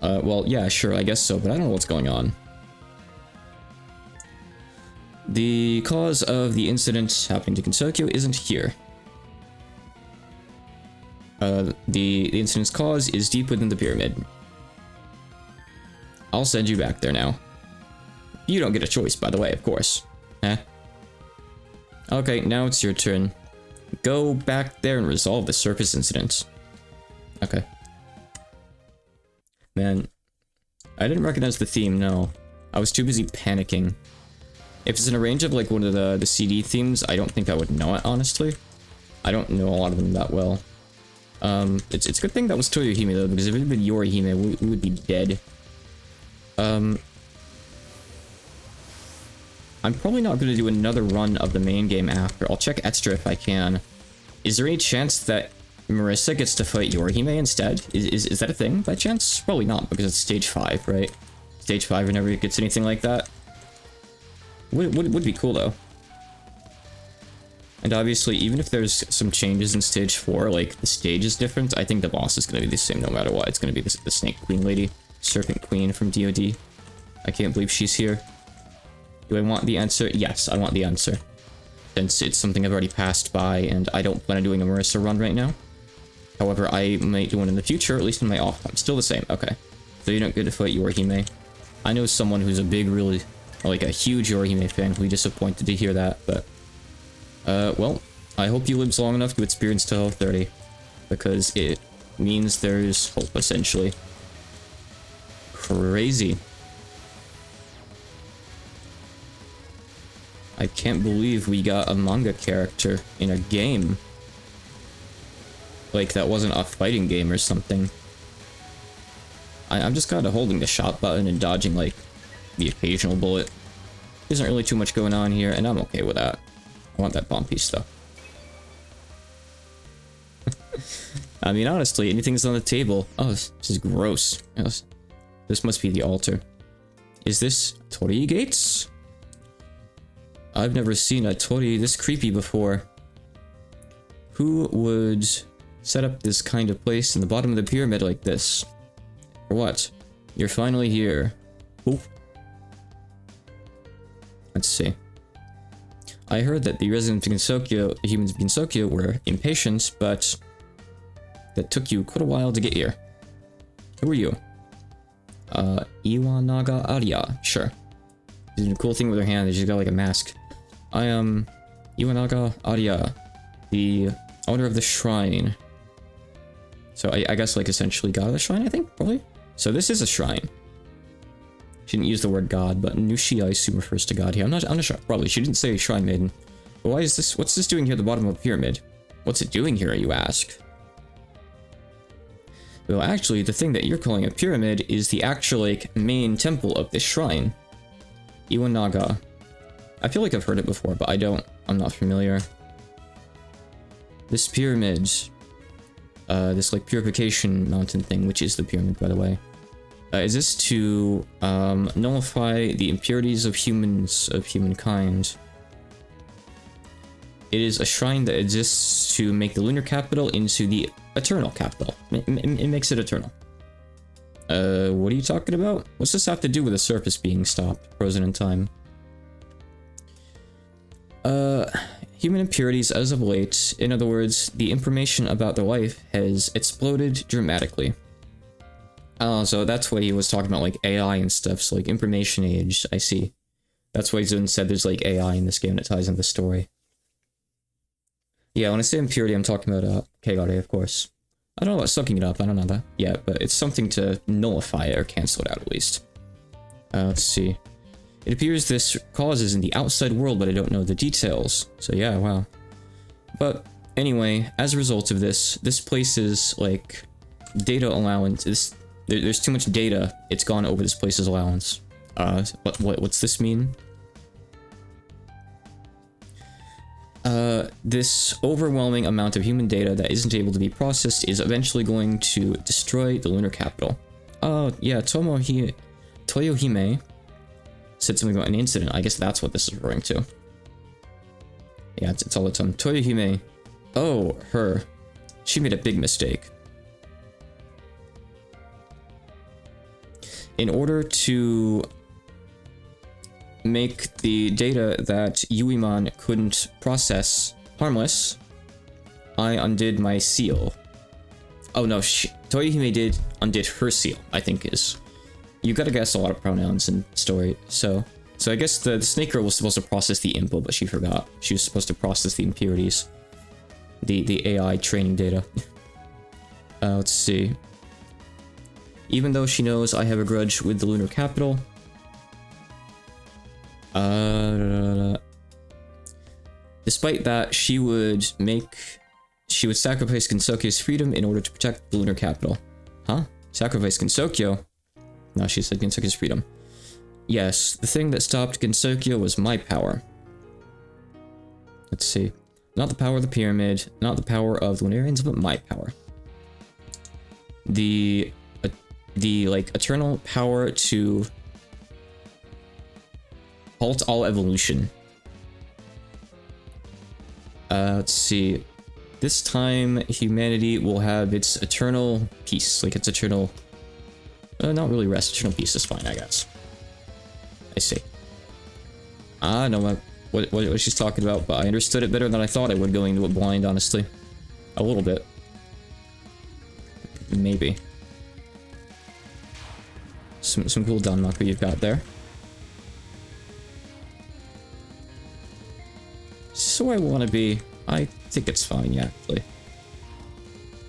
Well, yeah, sure, I guess so, but I don't know what's going on. The cause of the incident happening to Kinsokyo isn't here. The incident's cause is deep within the pyramid. I'll send you back there now. You don't get a choice, by the way, of course. Huh? Okay, now it's your turn. Go back there and resolve the surface incident. Okay. Man, I didn't recognize the theme, no. I was too busy panicking. If it's in a range of like one of the CD themes, I don't think I would know it, honestly. I don't know a lot of them that well. It's a good thing that was Toyohime though, because if it had been Yorihime, we would be dead. I'm probably not going to do another run of the main game after. I'll check extra if I can. Is there any chance that Marissa gets to fight Yorihime instead? Is that a thing by chance? Probably not, because it's stage 5, right? Stage 5 never gets anything like that. Would be cool though. And obviously, even if there's some changes in stage 4, like the stage is different, I think the boss is going to be the same no matter what. It's going to be the Snake Queen lady, Serpent Queen from DoD. I can't believe she's here. Do I want the answer? Yes, I want the answer. Since it's something I've already passed by, and I don't plan on doing a Marissa run right now. However, I might do one in the future, at least in my off time. Still the same, okay. So you don't get to fight Yorihime. I know someone who's a big, really, like a huge Yorihime fan who'll be disappointed to hear that, but... well, I hope he lives long enough to experience till 30. Because it means there's hope, essentially. Crazy. I can't believe we got a manga character in a game. Like, that wasn't a fighting game or something. I'm just kind of holding the shot button and dodging, like, the occasional bullet. There isn't really too much going on here, and I'm okay with that. I want that bomb piece, though. I mean, honestly, anything's on the table. Oh, this is gross. Yes. This must be the altar. Is this Torii gates? I've never seen a Torii this creepy before. Who would set up this kind of place in the bottom of the pyramid like this? For what? You're finally here. Ooh. Let's see. I heard that the residents of Kinsokyo, the humans of Kinsokyo, were impatient, but that took you quite a while to get here. Who are you? Iwanaga Arya. Sure. She's doing a cool thing with her hand. She's got like a mask. I am Iwanaga Arya, the owner of the shrine. So I guess like essentially god of the shrine, I think, probably. So this is a shrine. She didn't use the word god, but Nushi I assume refers to god here. I'm not sure. Probably. She didn't say shrine maiden. But why is this? What's this doing here at the bottom of the pyramid? What's it doing here, you ask? Well, actually, the thing that you're calling a pyramid is the actual, like, main temple of this shrine. Iwanaga. I feel like I've heard it before, but I'm not familiar. This pyramid, this, like, purification mountain thing, which is the pyramid, by the way. Is this to, nullify the impurities of humankind? It is a shrine that exists to make the lunar capital into the eternal capital. It makes it eternal. What are you talking about? What's this have to do with the surface being stopped, frozen in time? Human impurities as of late. In other words, the information about their life has exploded dramatically. Oh, so that's why he was talking about, like, AI and stuff, so, like, information age, I see. That's why Zun said there's, like, AI in this game that ties in the story. Yeah, when I say impurity, I'm talking about, Kegare, of course. I don't know about sucking it up, I don't know that yet, but it's something to nullify it or cancel it out, at least. Let's see. It appears this causes in the outside world, but I don't know the details. So yeah, wow. But anyway, as a result of this, this place's, like, data allowance, there's too much data, it's gone over this place's allowance. What's this mean? This overwhelming amount of human data that isn't able to be processed is eventually going to destroy the lunar capital. Oh, yeah, Toyohime said something about an incident. I guess that's what this is referring to. Yeah, it's all the time. Toyohime. Oh, her. She made a big mistake. In order to make the data that Yuiman couldn't process harmless, I undid my seal. Oh no, Toyohime undid her seal, I think is. You gotta guess a lot of pronouns in story, so I guess the snake girl was supposed to process the info, but she forgot. She was supposed to process the impurities. The AI training data. Let's see. Even though she knows I have a grudge with the lunar capital. Despite that, she would sacrifice Gensokyo's freedom in order to protect the lunar capital. Huh? Sacrifice Gensokyo? No, she said Gensokyo's freedom. Yes, the thing that stopped Gensokyo was my power. Let's see. Not the power of the pyramid, not the power of the Lunarians, but my power. The like eternal power to halt all evolution. Let's see. This time, humanity will have its eternal peace, like its eternal. Not really rest. Eternal peace is fine, I guess. I see. I know what she's talking about, but I understood it better than I thought I would going into it blind, honestly. A little bit. Maybe. Some cool Danmaku you've got there. So I want to be. I think it's fine, yeah, actually.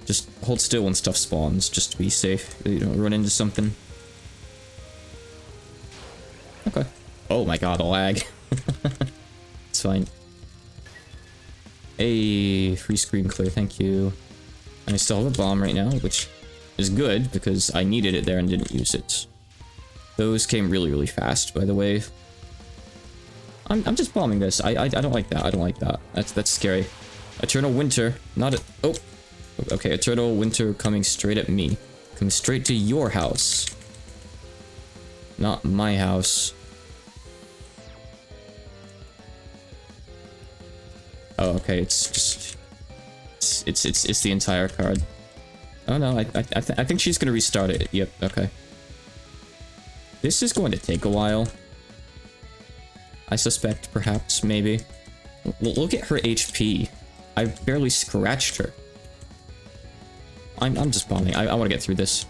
Just hold still when stuff spawns, just to be safe. You don't run into something. Okay. Oh my god, the lag. It's fine. Hey, free screen clear, thank you. And I still have a bomb right now, which is good, because I needed it there and didn't use it. Those came really, really fast, by the way. I'm just bombing this. I don't like that. I don't like that. That's scary. Eternal winter, not a... Oh! Okay, eternal winter coming straight at me. Coming straight to your house. Not my house. Oh, okay, it's just... It's the entire card. Oh no, I think she's gonna restart it. Yep, okay. This is going to take a while. I suspect, perhaps, maybe. Look at her HP. I barely scratched her. I'm just bombing. I want to get through this.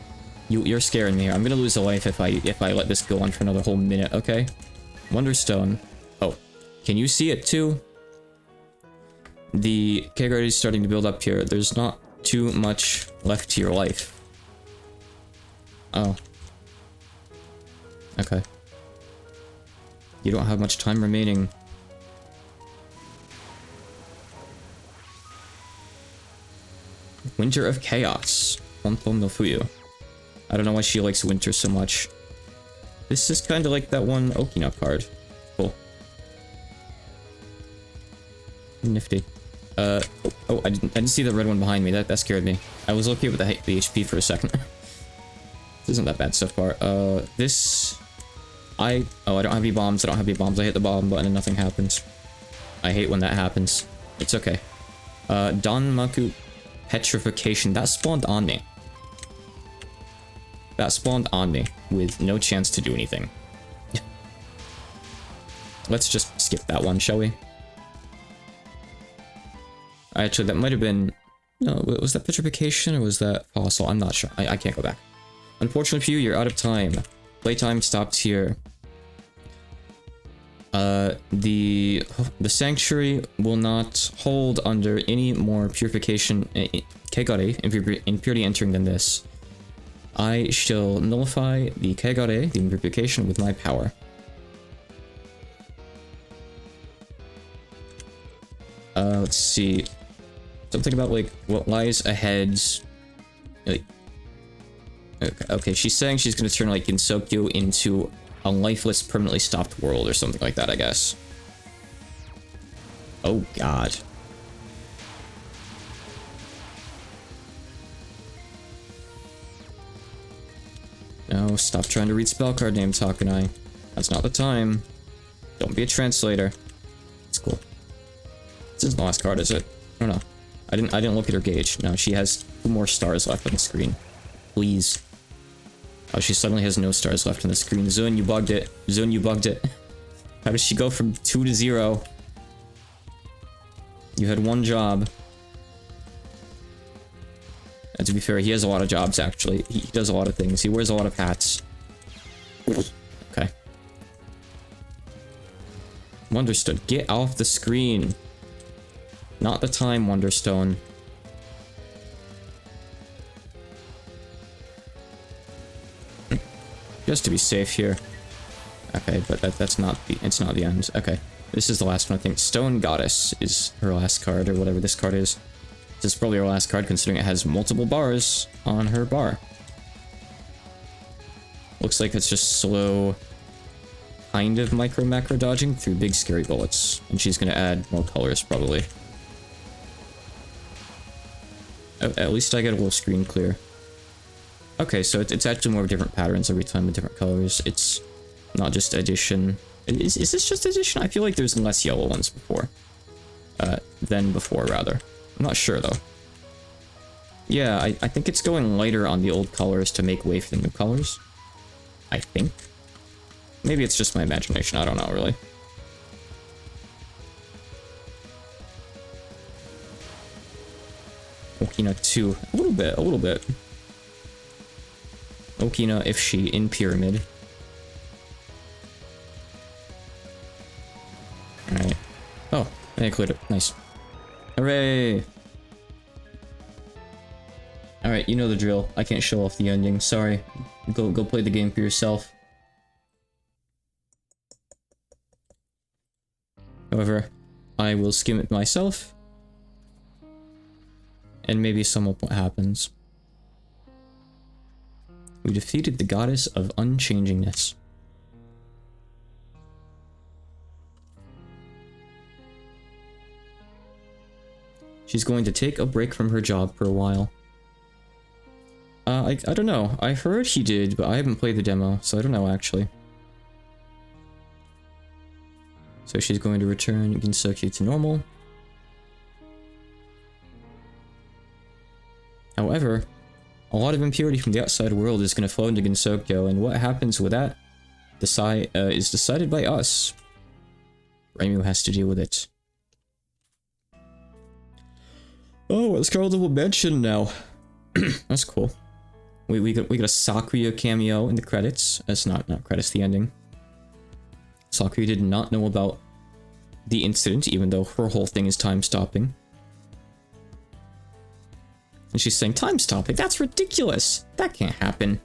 You're scaring me here. I'm gonna lose a life if I let this go on for another whole minute, okay? Wonderstone. Oh, can you see it too? The Kegari is starting to build up here. There's not too much left to your life. Oh. Okay. You don't have much time remaining. Winter of Chaos. Honton no Fuyu. I don't know why she likes winter so much. This is kind of like that one Okina card. Cool. Nifty. Oh, I didn't see the red one behind me. That scared me. I was okay with the HP for a second. This isn't that bad so far. This... I don't have any bombs. I don't have any bombs. I hit the bomb button and nothing happens. I hate when that happens. It's okay. Danmaku Petrification. That spawned on me. That spawned on me with no chance to do anything. Let's just skip that one, shall we? Actually, that might have been... No, was that Petrification or was that Fossil? I'm not sure. I can't go back. Unfortunately for you, you're out of time. Playtime stops here. The Sanctuary will not hold under any more purification... Kegare, impurity entering than this. I shall nullify the Kegare, the impurification, with my power. Let's see. Something about, like, what lies ahead. Like, okay, she's saying she's gonna turn, like, Gensokyo into a lifeless, permanently stopped world or something like that, I guess. Oh, God. No, stop trying to read spell card names, Hakunai. That's not the time. Don't be a translator. It's cool. This isn't the last card, is it? I don't know. I didn't look at her gauge. No, she has 2 more stars left on the screen. Please. Oh, she suddenly has no stars left on the screen. Zone, you bugged it. Zone, you bugged it. How does she go from 2 to 0? You had 1 job. And to be fair, he has a lot of jobs, actually. He does a lot of things. He wears a lot of hats. Okay. Wonderstone, get off the screen. Not the time, Wonderstone. Just to be safe here. Okay, but that's not the, it's not the end. Okay, this is the last one, I think. Stone Goddess is her last card, or whatever this card is. This is probably her last card, considering it has multiple bars on her bar. Looks like it's just slow, kind of micro-macro dodging through big scary bullets. And she's gonna add more colors, probably. At least I get a little screen clear. Okay, so it's actually more different patterns every time with different colors. It's not just addition. Is this just addition? I feel like there's less yellow ones before. Than before, rather. I'm not sure, though. Yeah, I think it's going lighter on the old colors to make way for the new colors. I think. Maybe it's just my imagination, I don't know, really. Okina 2. A little bit, a little bit. Okina, if she, in Pyramid. Alright. Oh, I cleared it. Nice. Hooray! Alright, you know the drill. I can't show off the ending. Sorry. Go play the game for yourself. However, I will skim it myself. And maybe sum up what happens. We defeated the goddess of unchangingness. She's going to take a break from her job for a while. I don't know. I heard he did, but I haven't played the demo, so I don't know, actually. So she's going to return Ginsoku to normal. However, a lot of impurity from the outside world is going to flow into Ginsoku, and what happens with that is decided by us. Reimu has to deal with it. Oh, it's called a mention now. That's cool. We got a Sakuya cameo in the credits. That's not credits, the ending. Sakuya did not know about the incident, even though her whole thing is time stopping. And she's saying, time stopping? That's ridiculous! That can't happen.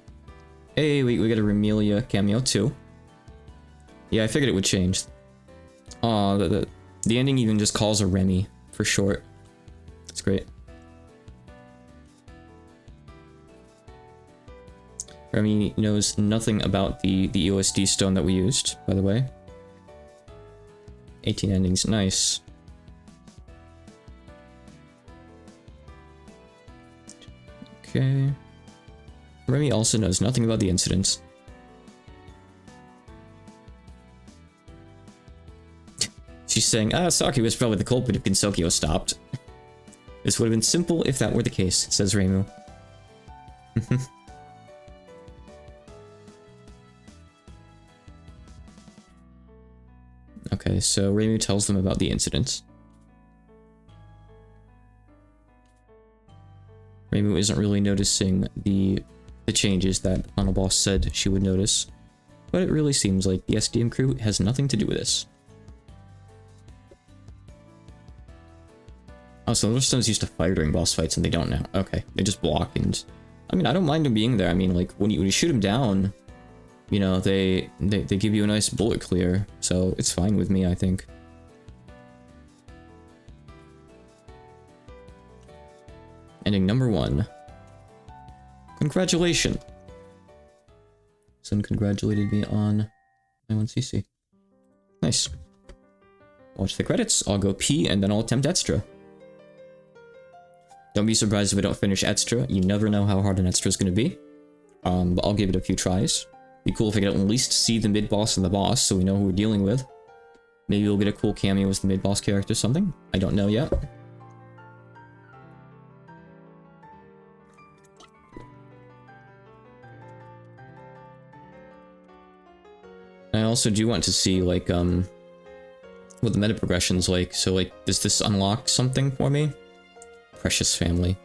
Hey, we got a Remelia cameo too. Yeah, I figured it would change. Aw, the ending even just calls her Remy for short. That's great. Remy knows nothing about the EOSD stone that we used, by the way. 18 endings, nice. Okay. Remy also knows nothing about the incident. She's saying, Saki was probably the culprit if Ginsoku stopped. This would have been simple if that were the case, says Reimu. Okay, so Reimu tells them about the incident. Reimu isn't really noticing the changes that the final boss said she would notice, but it really seems like the SDM crew has nothing to do with this. Oh, so those stones used to fire during boss fights and they don't now. Okay, they just block and... I mean, I don't mind them being there. I mean, like, when you shoot them down, you know, they give you a nice bullet clear, so it's fine with me, I think. Ending number 1. Congratulations! Someone congratulated me on my 1CC. Nice. Watch the credits, I'll go pee, and then I'll attempt extra. Don't be surprised if I don't finish extra. You never know how hard an extra is going to be. But I'll give it a few tries. Be cool if I could at least see the mid-boss and the boss, so we know who we're dealing with. Maybe we'll get a cool cameo as the mid-boss character or something. I don't know yet. I also do want to see, like, what the meta progression's like. So, like, does this unlock something for me? Precious family.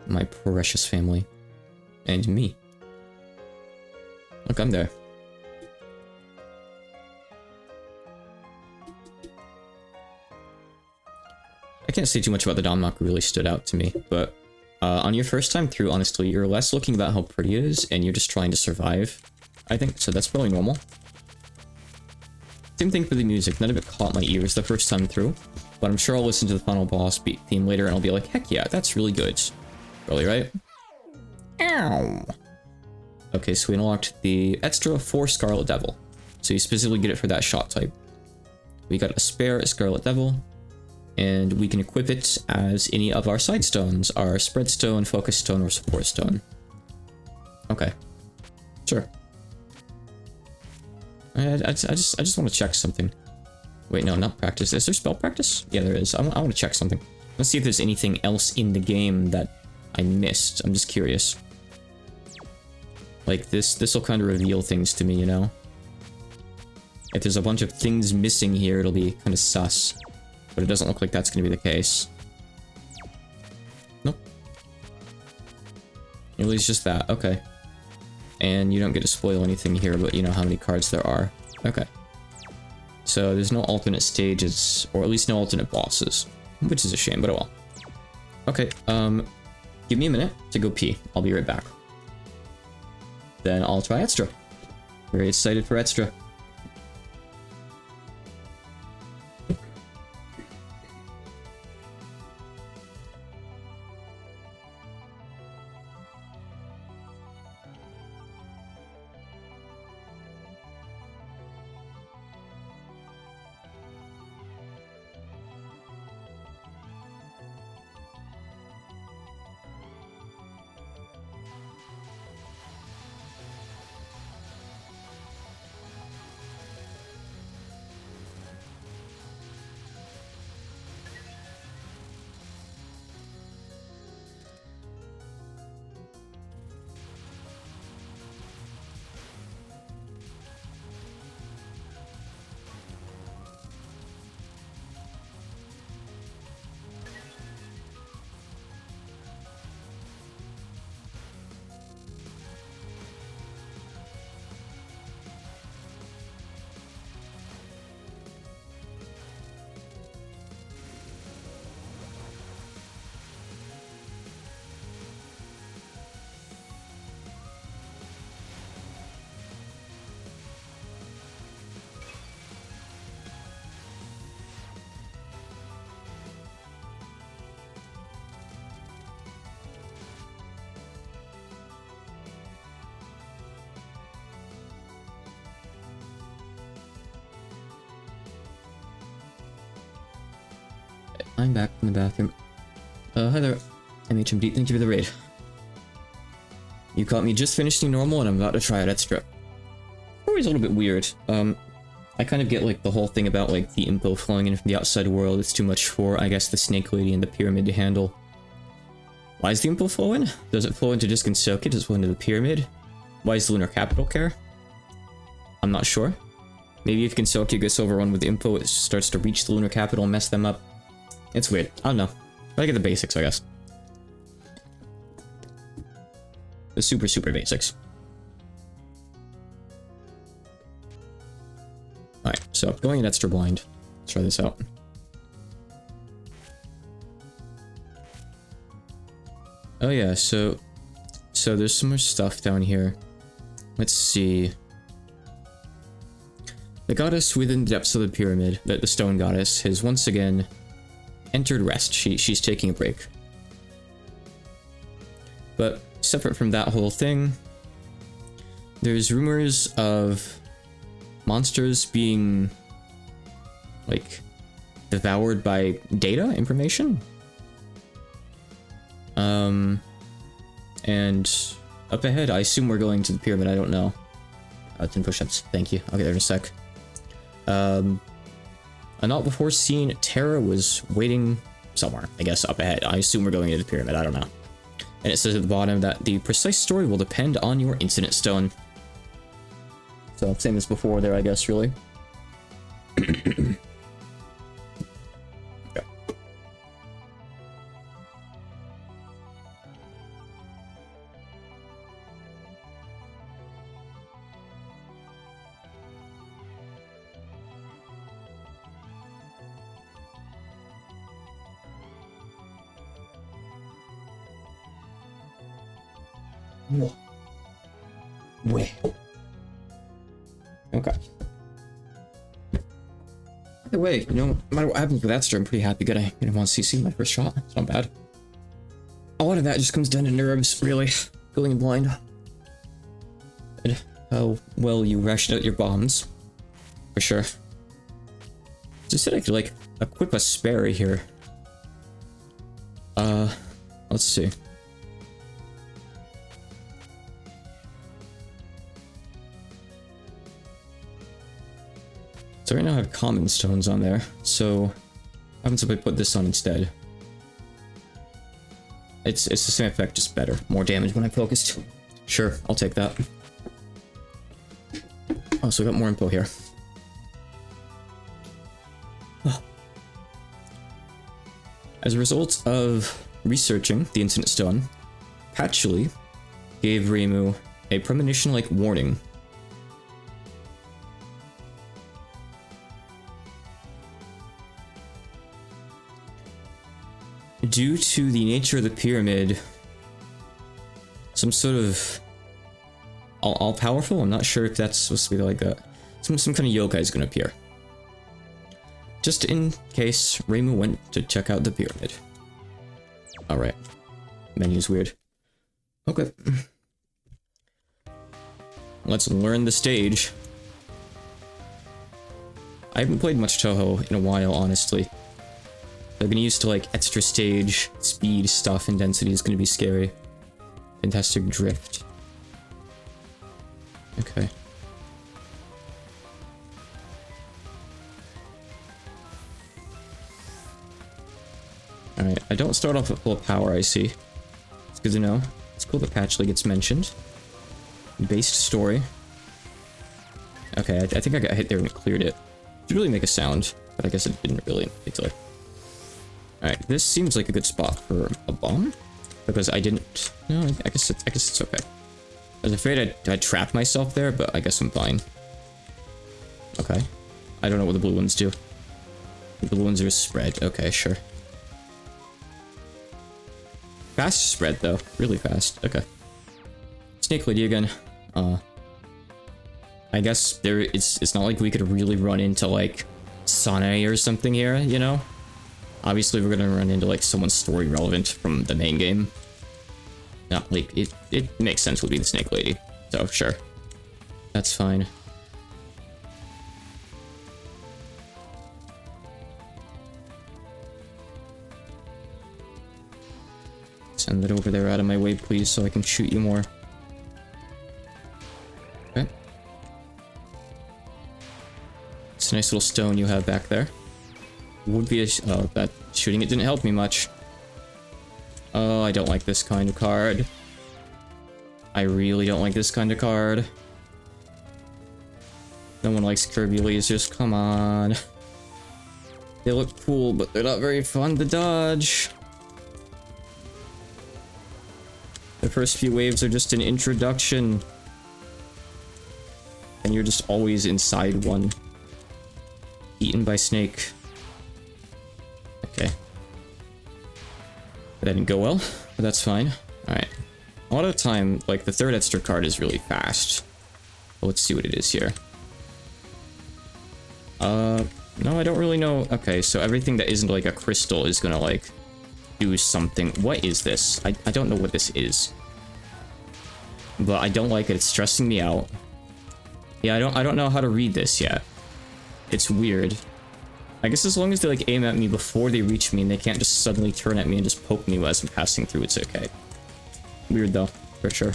My precious family. And me. Look, I'm there. I can't say too much about the Domnock really stood out to me, but on your first time through, honestly, you're less looking about how pretty it is, and you're just trying to survive, I think, so that's probably normal. Same thing for the music, none of it caught my ears the first time through, but I'm sure I'll listen to the final boss beat theme later and I'll be like, heck yeah, that's really good. Really, right? Ow! Okay, so we unlocked the extra for Scarlet Devil. So you specifically get it for that shot type. We got a spare Scarlet Devil, and we can equip it as any of our side stones, our Spread Stone, Focus Stone, or Support Stone. Okay. Sure. I just want to check something. Wait, no, not practice. Is there spell practice? Yeah, there is. I want to check something. Let's see if there's anything else in the game that I missed. I'm just curious. Like, this will kind of reveal things to me, you know? If there's a bunch of things missing here, it'll be kind of sus. But it doesn't look like that's going to be the case. Nope. At least just that. Okay. And you don't get to spoil anything here, but you know how many cards there are. Okay. So there's no alternate stages, or at least no alternate bosses. Which is a shame, but oh well. Okay, give me a minute to go pee. I'll be right back. Then I'll try Extra. Very excited for Extra. I'm back in the bathroom. Hi there, MHMD, thank you for the raid. You caught me just finishing normal and I'm about to try out Extra. Always a little bit weird. I kind of get like the whole thing about like the info flowing in from the outside world. It's too much for, I guess, the Snake Lady and the Pyramid to handle. Why is the info flow in? Does it flow into just Gensoki? Does it flow into the Pyramid? Why is the Lunar Capital care? I'm not sure. Maybe if Gensoki gets overrun with info, it starts to reach the Lunar Capital and mess them up. It's weird. I don't know. I get the basics, I guess. The super basics. Alright, so going in Extra blind. Let's try this out. Oh yeah, so there's some more stuff down here. Let's see. The goddess within the depths of the pyramid, the stone goddess, has once again entered rest. She's taking a break. But separate from that whole thing, there's rumors of monsters being like devoured by data information. And up ahead, I assume we're going to the pyramid, I don't know. 10 push-ups. Thank you. I'll get there in a sec. A not before seen Terra was waiting somewhere, I guess up ahead. I assume we're going into the pyramid, I don't know. And it says at the bottom that the precise story will depend on your incident stone. So same as before there, I guess, really. Okay. Wait. Okay. Either way, you know, no matter what happens with that start, I'm pretty happy getting 1CC my first shot. It's not bad. A lot of that just comes down to nerves, really. Going blind. And how well you ration out your bombs. For sure. Just said I could, like, equip a Sperry here. Let's see. So right now I have common stones on there, so what happens if I put this on instead? It's the same effect, just better. More damage when I'm focused. Sure, I'll take that. Oh, so we got more info here. Oh. As a result of researching the incident stone, Patchouli gave Reimu a premonition-like warning. Due to the nature of the pyramid, some sort of all-powerful, I'm not sure if that's supposed to be like a some kind of yokai is going to appear. Just in case Reimu went to check out the pyramid. Alright. Menu's weird. Okay. Let's learn the stage. I haven't played much Touhou in a while, honestly. I've been used to like extra stage, speed, stuff, and density is gonna be scary. Fantastic drift. Okay. Alright, I don't start off at full power, I see. It's good to know. It's cool that Patchouli gets mentioned. Based story. Okay, I think I got hit there and it cleared it. It did really make a sound, but I guess it didn't really until. Alright, this seems like a good spot for a bomb. Because I didn't... No, I guess it's okay. I was afraid I'd trap myself there, but I guess I'm fine. Okay. I don't know what the blue ones do. The blue ones are spread. Okay, sure. Fast spread, though. Really fast. Okay. Snake Lady again. I guess it's not like we could really run into, like, Sane or something here, you know? Obviously, we're gonna run into, like, someone story relevant from the main game. Not, like, it makes sense would be the Snake Lady. So, sure. That's fine. Send it over there out of my way, please, so I can shoot you more. Okay. It's a nice little stone you have back there. Would be a... Oh, that shooting it didn't help me much. Oh, I don't like this kind of card. I really don't like this kind of card. No one likes Kirby lasers, come on. They look cool, but they're not very fun to dodge. The first few waves are just an introduction. And you're just always inside one. Eaten by Snake. Okay. That didn't go well, but that's fine. Alright. A lot of the time, like, the third extra card is really fast. But let's see what it is here. No, I don't really know. Okay, so everything that isn't, like, a crystal is gonna, like, do something. What is this? I don't know what this is. But I don't like it. It's stressing me out. Yeah, I don't know how to read this yet. It's weird. I guess as long as they, like, aim at me before they reach me and they can't just suddenly turn at me and just poke me as I'm passing through, it's okay. Weird, though, for sure.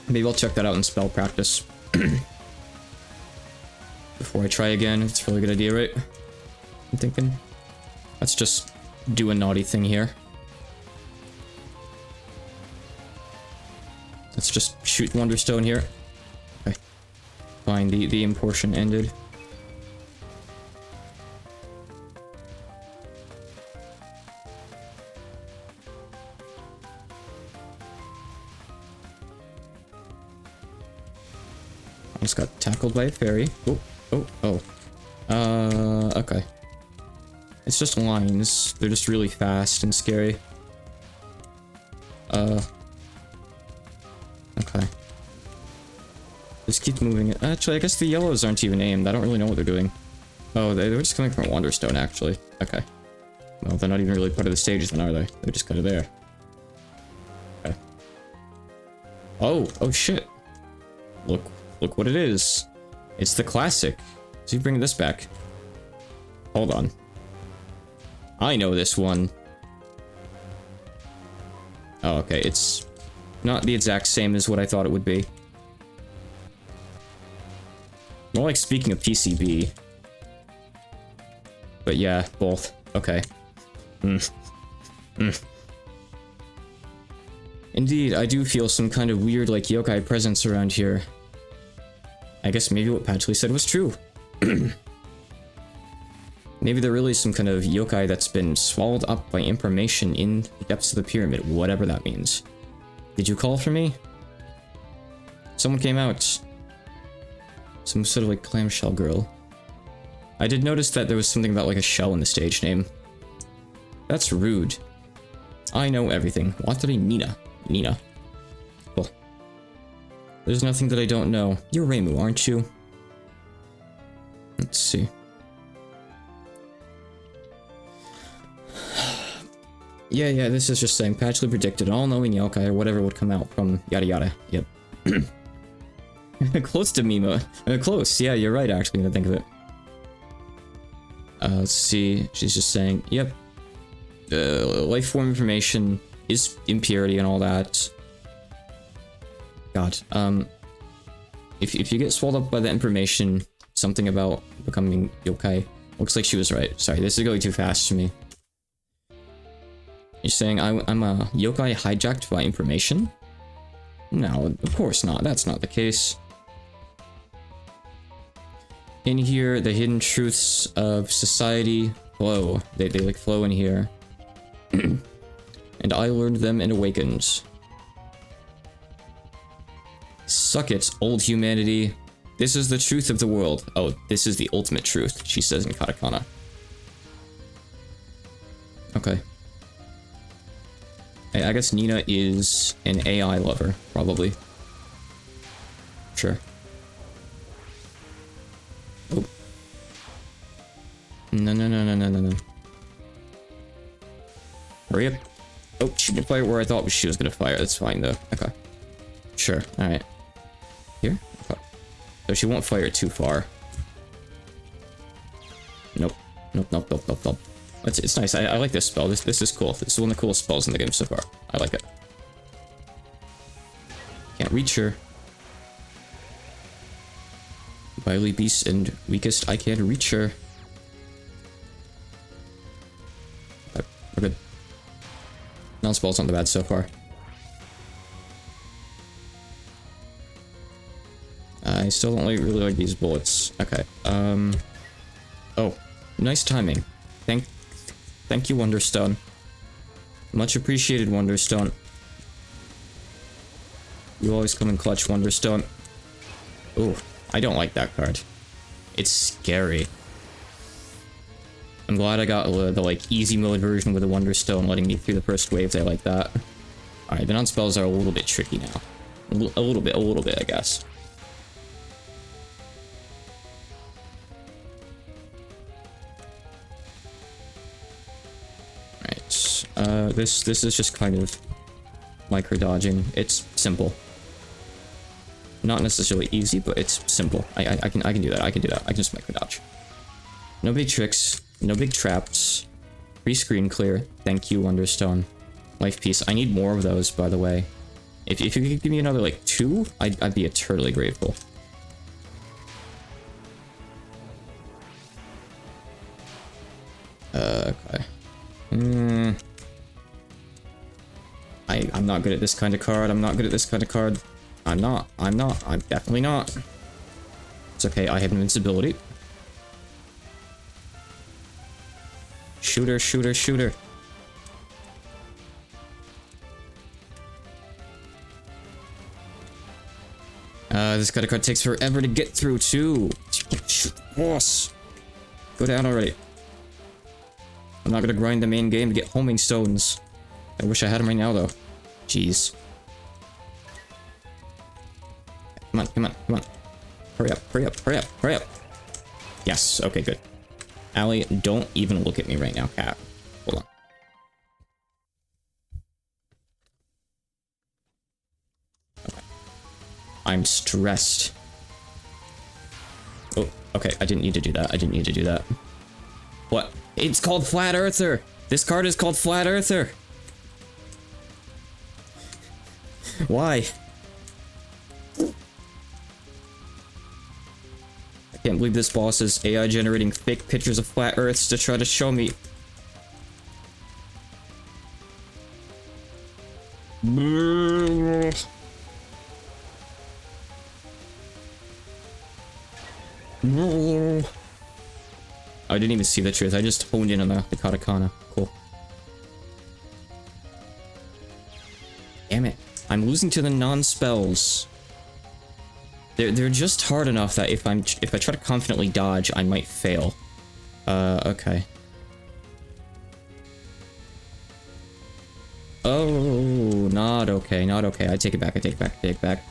Maybe I'll check that out in spell practice. Before I try again. It's a really good idea, right? I'm thinking. Let's just do a naughty thing here. Let's just shoot Wonderstone here. Okay. Fine, the aim portion ended. Almost got tackled by a fairy. Oh. Okay. It's just lines. They're just really fast and scary. Okay. Just keep moving it. Actually, I guess the yellows aren't even aimed. I don't really know what they're doing. Oh, they were just coming from Wonderstone, actually. Okay. Well, they're not even really part of the stage then, are they? They're just kind of there. Okay. Oh shit. Look what it is. It's the classic. So you bring this back. Hold on. I know this one. Oh, okay. It's not the exact same as what I thought it would be. More like speaking of PCB. But yeah, both. Okay. Indeed, I do feel some kind of weird, like, yokai presence around here. I guess maybe what Patchley said was true. Maybe there really is some kind of yokai that's been swallowed up by information in the depths of the pyramid, whatever that means. Did you call for me? Someone came out. Some sort of like clamshell girl. I did notice that there was something about like a shell in the stage name. That's rude. I know everything. Watari Nina. Nina. Cool. There's nothing that I don't know. You're Reimu, aren't you? Let's see. Yeah, this is just saying Patchley predicted an all-knowing yokai or whatever would come out from yada yada. Yep. Close to Mima. Close. Yeah, you're right, actually, when I think of it. Let's see. She's just saying, yep. Life form information is impurity and all that. God. If you get swallowed up by that information, something about becoming yokai. Looks like she was right. Sorry, this is going too fast for me. You're saying I'm a yokai hijacked by information? No, of course not. That's not the case. In here, the hidden truths of society flow. They like flow in here. And I learned them and awakened. Suck it, old humanity. This is the truth of the world. Oh, this is the ultimate truth, she says in katakana. Okay. I guess Nina is an AI lover, probably. Sure. Oh. No. Hurry up. Oh, she didn't fire where I thought she was gonna fire. That's fine, though. Okay. Sure. Alright. Here? Okay. So she won't fire too far. Nope. It's nice. I like this spell. This is cool. This is one of the coolest spells in the game so far. I like it. Can't reach her. Wily beast and weakest. I can't reach her. Okay, we're good. Non-spell's not bad so far. I still don't really like these bullets. Okay. Oh, nice timing. Thank you, Wonderstone. Much appreciated, Wonderstone. You always come in clutch, Wonderstone. Ooh, I don't like that card. It's scary. I'm glad I got the like easy mode version with the Wonderstone letting me through the first waves. I like that. Alright, the non-spells are a little bit tricky now. A little bit, I guess. This is just kind of micro dodging. It's simple. Not necessarily easy, but it's simple. I can do that. I can just micro dodge. No big tricks. No big traps. Free screen clear. Thank you, Wonderstone. Life piece. I need more of those, by the way. If you could give me another, like, 2, I'd be eternally grateful. Okay. I'm not good at this kind of card. I'm not good at this kind of card. I'm not. I'm definitely not. It's okay, I have invincibility. Shooter, shooter, shooter. This kind of card takes forever to get through, too. Shoot, boss. Go down already. I'm not gonna grind the main game to get homing stones. I wish I had them right now, though. Jeez. Come on, come on, come on. Hurry up, hurry up, hurry up, hurry up. Yes, okay, good. Allie, don't even look at me right now, cat. Hold on. Okay. I'm stressed. Oh, okay, I didn't need to do that. I didn't need to do that. What? It's called Flat Earther! This card is called Flat Earther! Why? I can't believe this boss is AI generating fake pictures of flat Earths to try to show me. I didn't even see the truth. I just honed in on the katakana. Cool. Damn it. I'm losing to the non-spells. They're just hard enough that if I try to confidently dodge, I might fail. Okay. Oh, not okay, not okay. I take it back, I take it back, I take it back.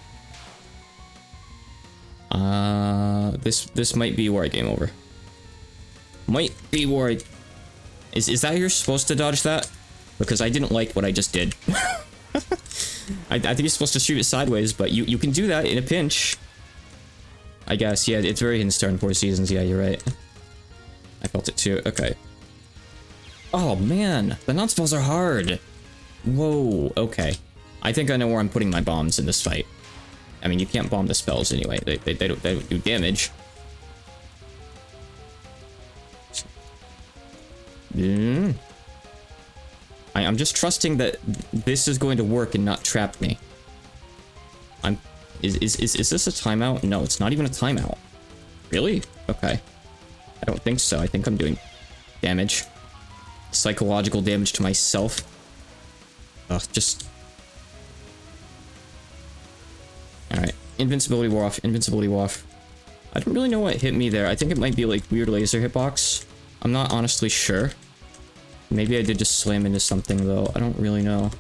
This might be where I game over. Might be where I... Is that how you're supposed to dodge that? Because I didn't like what I just did. I think you're supposed to shoot it sideways, but you can do that in a pinch. I guess, yeah, it's very hidden star in 4 seasons, yeah, you're right. I felt it too, okay. Oh man, the non-spells are hard. Whoa, okay. I think I know where I'm putting my bombs in this fight. I mean, you can't bomb the spells anyway, they don't do damage. I'm just trusting that this is going to work and not trap me. Is this a timeout? No, it's not even a timeout. Really? Okay. I don't think so. I think I'm doing damage. Psychological damage to myself. Ugh, just... Alright. Invincibility wore off. Invincibility wore off. I don't really know what hit me there. I think it might be like weird laser hitbox. I'm not honestly sure. Maybe I did just slam into something though. I don't really know.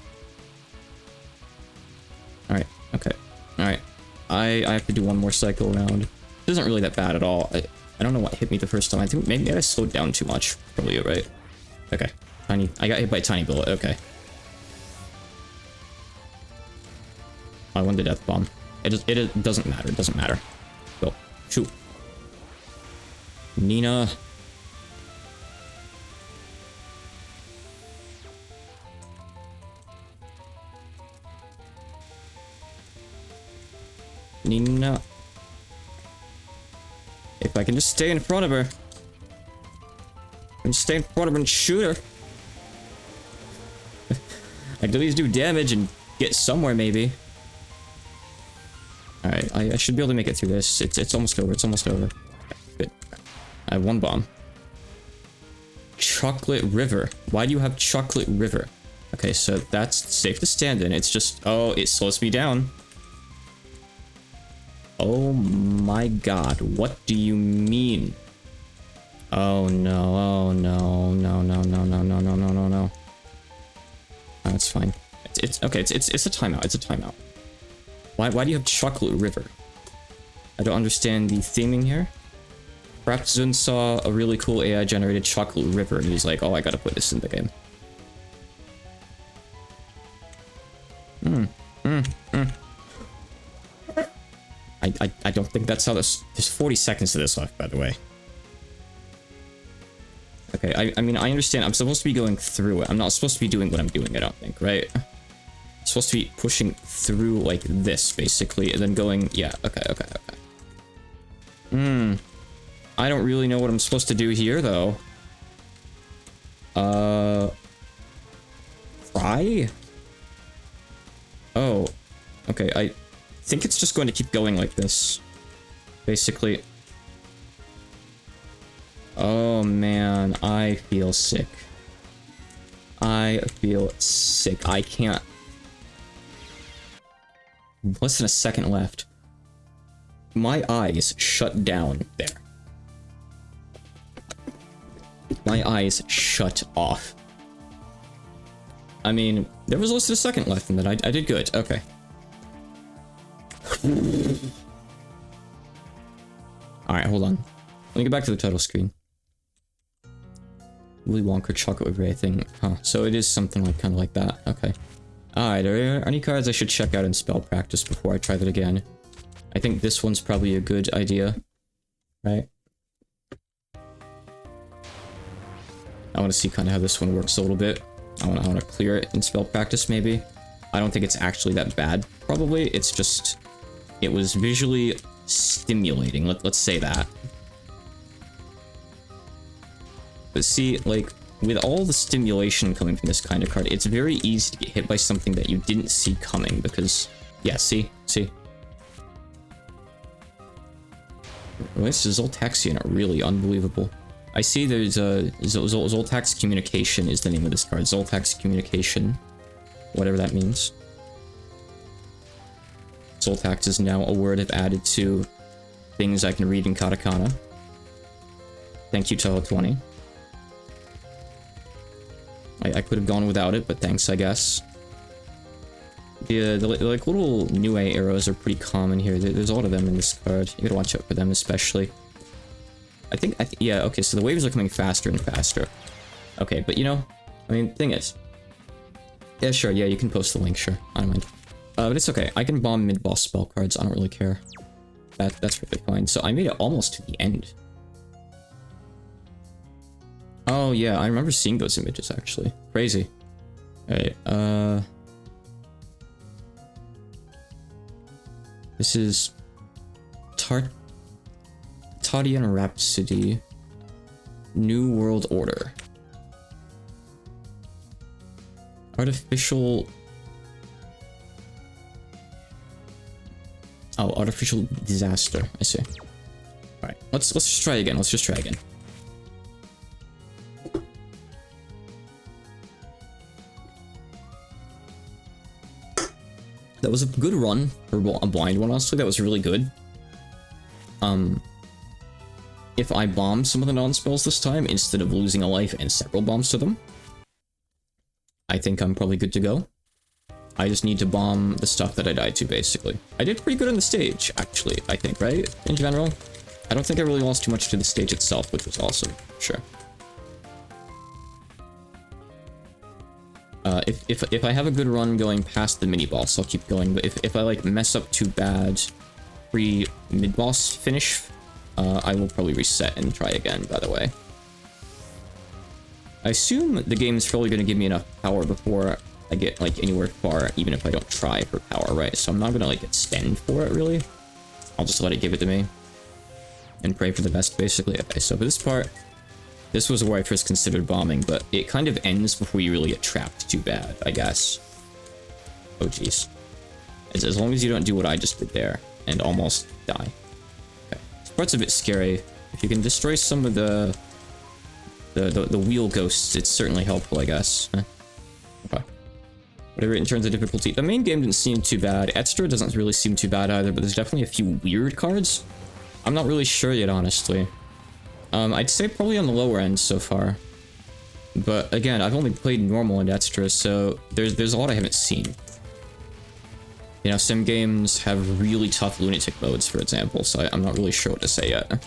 Alright. Okay. Alright. I have to do one more cycle around. It isn't really that bad at all. I don't know what hit me the first time. I think maybe I slowed down too much. Probably right. Okay. Tiny. I got hit by a tiny bullet. Okay. I won the death bomb. It doesn't matter. It doesn't matter. Go. Shoot. Nina. Nina. If I can just stay in front of her. And stay in front of her and shoot her. I can at least do damage and get somewhere, maybe. Alright, I should be able to make it through this. It's almost over. It's almost over. Good. I have one bomb. Chocolate River. Why do you have Chocolate River? Okay, so that's safe to stand in. It's just... Oh, it slows me down. Oh my god, what do you mean? Oh no, oh no, no, no, no, no, no, no, no, no, no. That's fine. It's okay, it's a timeout, it's a timeout. Why do you have Chocolate River? I don't understand the theming here. Perhaps Zun saw a really cool AI generated Chocolate River and he's like, oh, I gotta put this in the game. I don't think that's how this... There's 40 seconds to this left, by the way. Okay, I mean, I understand. I'm supposed to be going through it. I'm not supposed to be doing what I'm doing, I don't think, right? I'm supposed to be pushing through like this, basically, and then going, yeah, okay. I don't really know what I'm supposed to do here, though. Fry? Oh, okay, I think it's just going to keep going like this, basically. Oh man, I feel sick. I feel sick. I can't. Less than a second left. My eyes shut down there. My eyes shut off. I mean, there was less than a second left and then I did good. Okay. Alright, hold on. Let me get back to the title screen. Willy Wonka chocolate with everything. Huh. So it is something like kind of like that. Okay. Alright, are there any cards I should check out in spell practice before I try that again? I think this one's probably a good idea. Right? I want to see kind of how this one works a little bit. I want to clear it in spell practice, maybe. I don't think it's actually that bad. Probably. It's just... It was visually stimulating. Let's say that. But see, like, with all the stimulation coming from this kind of card, it's very easy to get hit by something that you didn't see coming, because... Yeah, see? This is Zoltaxian are really unbelievable. I see there's a... Zoltax Communication is the name of this card. Zoltax Communication. Whatever that means. Zoltax is now a word I've added to things I can read in katakana. Thank you, Toho20. I could have gone without it, but thanks, I guess. The like little Nue arrows are pretty common here. There's a lot of them in this card. You gotta watch out for them, especially. I think yeah, okay, so the waves are coming faster and faster. Okay, but you know, I mean, thing is... Yeah, sure, yeah, you can post the link, sure. I don't mind. But it's okay. I can bomb mid-boss spell cards. I don't really care. That's really fine. So I made it almost to the end. Oh, yeah, I remember seeing those images, actually. Crazy. Alright, this is... Tatian Rhapsody. New World Order. Artificial... Oh, Artificial Disaster. I see. Alright, let's just try again. Let's just try again. That was a good run for a blind one, honestly. That was really good. If I bombed some of the non-spells this time, instead of losing a life and several bombs to them, I think I'm probably good to go. I just need to bomb the stuff that I died to, basically. I did pretty good on the stage, actually, I think, right? In general. I don't think I really lost too much to the stage itself, which was awesome. Sure. If I have a good run going past the mini-boss, I'll keep going. But if I, like, mess up too bad pre-mid-boss finish, I will probably reset and try again, by the way. I assume the game is probably going to give me enough power before I get, like, anywhere far, even if I don't try for power, right? So I'm not going to, like, extend for it, really. I'll just let it give it to me. And pray for the best, basically. Okay, so for this part, this was where I first considered bombing, but it kind of ends before you really get trapped too bad, I guess. Oh, jeez. As long as you don't do what I just did there, and almost die. Okay, this part's a bit scary. If you can destroy some of the wheel ghosts, it's certainly helpful, I guess. Okay. Whatever, in terms of difficulty. The main game didn't seem too bad. Extra doesn't really seem too bad either, but there's definitely a few weird cards. I'm not really sure yet, honestly. I'd say probably on the lower end so far. But again, I've only played normal and extra, so there's a lot I haven't seen. You know, some games have really tough lunatic modes, for example, so I'm not really sure what to say yet.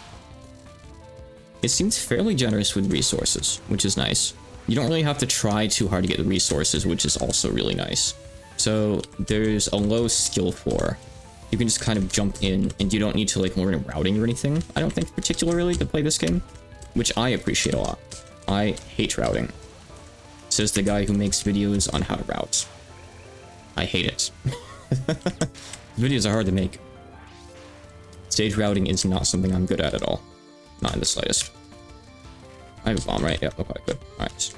It seems fairly generous with resources, which is nice. You don't really have to try too hard to get the resources, which is also really nice. So there's a low skill floor. You can just kind of jump in, and you don't need to, like, learn routing or anything, I don't think, particularly, to play this game, which I appreciate a lot. I hate routing. Says the guy who makes videos on how to route. I hate it. Videos are hard to make. Stage routing is not something I'm good at all. Not in the slightest. I have a bomb, right? Yeah, okay, good. Alright.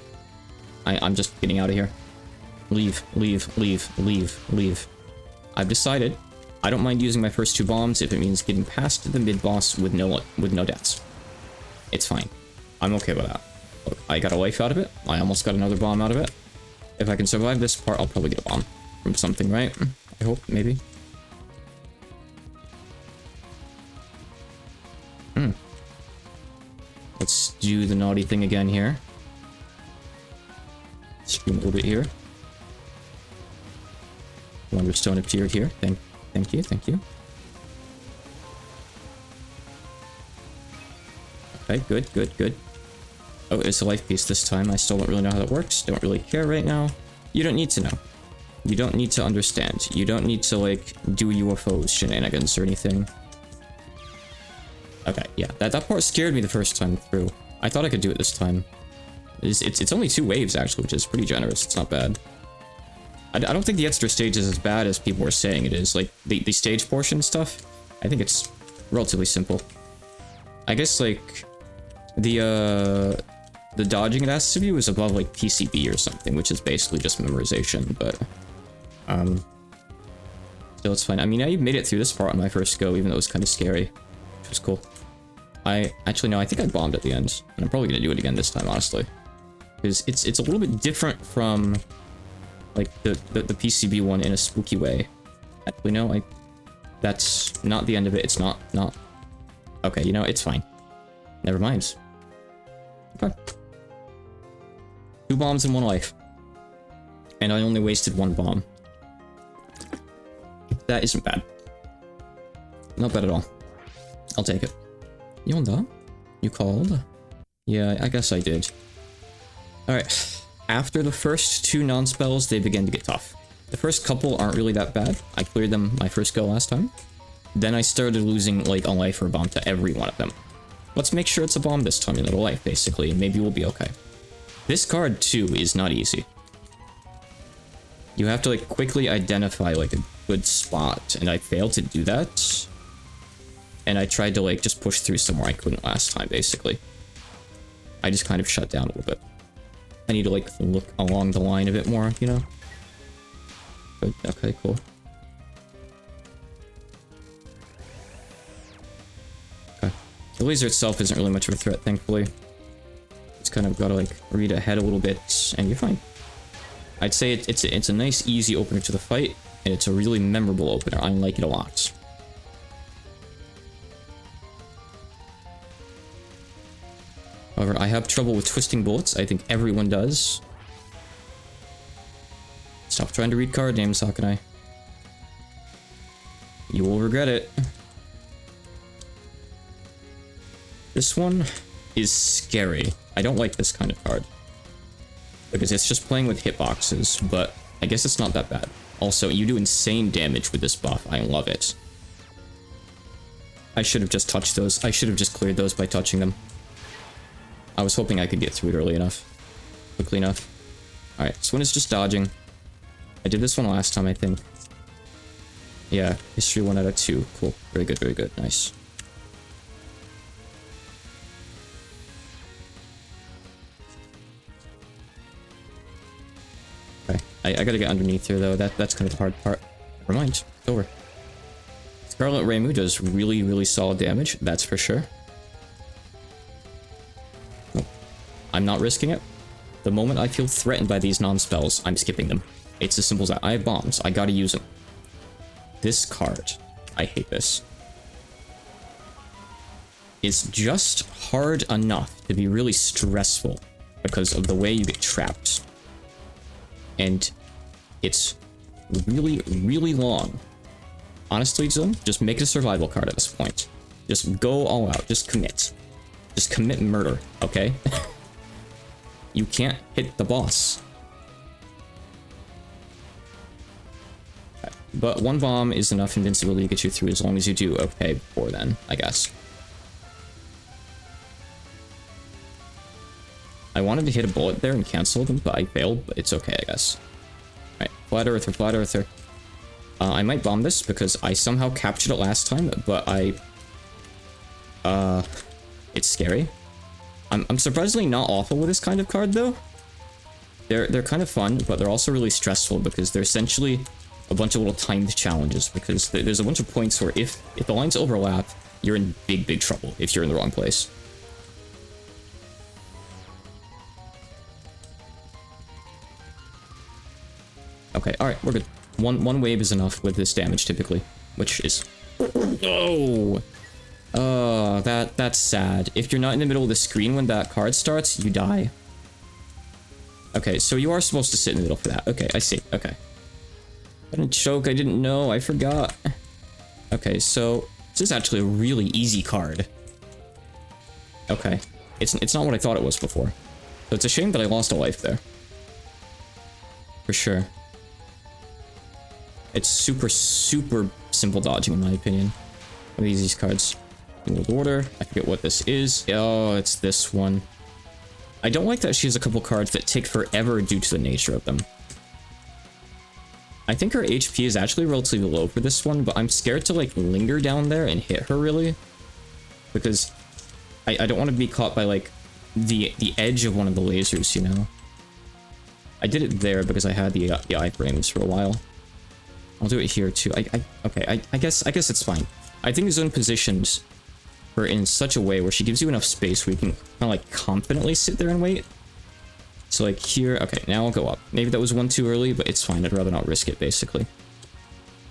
I'm just getting out of here. Leave, leave, leave, leave, leave. I've decided I don't mind using my first 2 bombs if it means getting past the mid-boss with no deaths. It's fine. I'm okay with that. Look, I got a life out of it. I almost got another bomb out of it. If I can survive this part, I'll probably get a bomb from something, right? I hope, maybe. Let's do the naughty thing again here. Stream a little bit here. Wonderstone appeared here. Thank you, thank you. Okay, good, good, good. Oh, it's a life piece this time. I still don't really know how that works. Don't really care right now. You don't need to know. You don't need to understand. You don't need to, like, do UFO shenanigans or anything. Okay, yeah, that part scared me the first time through. I thought I could do it this time. It's only 2 waves, actually, which is pretty generous. It's not bad. I don't think the extra stage is as bad as people were saying it is. Like, the stage portion stuff, I think it's relatively simple. I guess, like, the dodging it has to be was above, like, PCB or something, which is basically just memorization, but, still, it's fine. I mean, I made it through this part on my first go, even though it was kind of scary, which was cool. Actually, no, I think I bombed at the end, and I'm probably gonna do it again this time, honestly. Because it's a little bit different from, like, the PCB one in a spooky way. Actually, no, that's not the end of it. It's not. Okay, you know, it's fine. Never mind. Okay. 2 bombs in 1 life. And I only wasted 1 bomb. That isn't bad. Not bad at all. I'll take it. Yonda? You called? Yeah, I guess I did. Alright. After the first 2 non-spells, they begin to get tough. The first couple aren't really that bad. I cleared them my first go last time. Then I started losing, like, a life or a bomb to every one of them. Let's make sure it's a bomb this time, another life, basically, and maybe we'll be okay. This card, too, is not easy. You have to, like, quickly identify, like, a good spot, and I failed to do that. And I tried to, like, just push through somewhere I couldn't last time, basically. I just kind of shut down a little bit. I need to, like, look along the line a bit more, you know? Good, okay, cool. Okay. The laser itself isn't really much of a threat, thankfully. Just kind of gotta, like, read ahead a little bit, and you're fine. I'd say it's a nice, easy opener to the fight, and it's a really memorable opener. I like it a lot. However, I have trouble with twisting bullets. I think everyone does. Stop trying to read card names, Hakanai. You will regret it. This one is scary. I don't like this kind of card. Because it's just playing with hitboxes, but I guess it's not that bad. Also, you do insane damage with this buff. I love it. I should have just touched those. I should have just cleared those by touching them. I was hoping I could get through it early enough. Quickly enough. Alright, this one is just dodging. I did this one last time, I think. Yeah, history 1 out of 2. Cool. Very good, very good. Nice. Okay, I gotta get underneath here, though. That's kind of the hard part. Never mind. It's over. Scarlet Reimu does really, really solid damage. That's for sure. I'm not risking it. The moment I feel threatened by these non-spells, I'm skipping them. It's as simple as that. I have bombs. I gotta use them. This card, I hate this. It's just hard enough to be really stressful because of the way you get trapped. And it's really, really long. Honestly, just make it a survival card at this point. Just go all out. Just commit. Just commit murder, okay? You can't hit the boss. But 1 bomb is enough invincibility to get you through as long as you do okay before then, I guess. I wanted to hit a bullet there and cancel them, but I failed, but it's okay, I guess. Alright, Flat earther, flat earther. I might bomb this because I somehow captured it last time, but it's scary. I'm surprisingly not awful with this kind of card though. They're kind of fun, but they're also really stressful because they're essentially a bunch of little timed challenges, because there's a bunch of points where if the lines overlap, you're in big trouble if you're in the wrong place. Okay, alright, we're good. One wave is enough with this damage typically, which is... Oh! Oh, that's sad. If you're not in the middle of the screen when that card starts, you die. Okay, so you are supposed to sit in the middle for that. Okay, I see. Okay. I didn't choke, I didn't know, I forgot. Okay, so this is actually a really easy card. Okay. It's not what I thought it was before. So it's a shame that I lost a life there. For sure. It's super simple dodging in my opinion. What are these cards? World Order. I forget what this is. Oh, it's this one. I don't like that she has a couple cards that take forever due to the nature of them. I think her HP is actually relatively low for this one, but I'm scared to like linger down there and hit her really. Because I don't want to be caught by like the edge of one of the lasers, you know? I did it there because I had the iframes for a while. I'll do it here too. Okay, I guess it's fine. I think Zone positioned her in such a way where she gives you enough space where you can kind of like confidently sit there and wait. So like here, okay, now I'll go up. Maybe that was one too early, but it's fine. I'd rather not risk it, basically.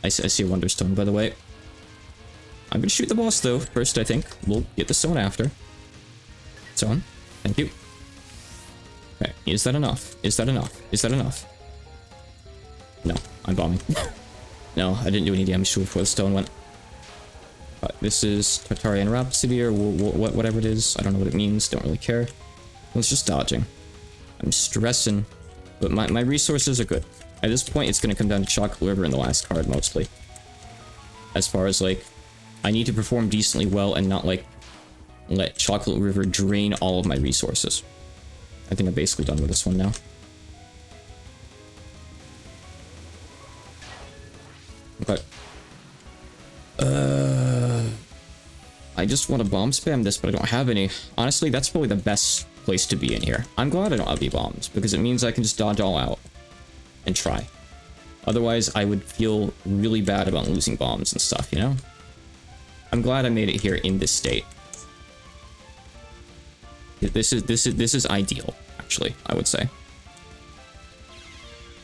I see a Wonderstone, by the way. I'm gonna shoot the boss though first, I think. We'll get the stone after. Stone, thank you. Okay, is that enough? Is that enough? Is that enough? No, I'm bombing. No, I didn't do any damage to it before the stone went. This is Tartarian Rhapsody or whatever it is. I don't know what it means. Don't really care. It's just dodging. I'm stressing, but my resources are good. At this point, it's going to come down to Chocolate River in the last card, mostly. As far as, like, I need to perform decently well and not, like, let Chocolate River drain all of my resources. I think I'm basically done with this one now. Okay. I just want to bomb spam this, but I don't have any. Honestly, that's probably the best place to be in here. I'm glad I don't have any bombs, because it means I can just dodge all out and try. Otherwise, I would feel really bad about losing bombs and stuff, you know? I'm glad I made it here in this state. This is ideal, actually, I would say.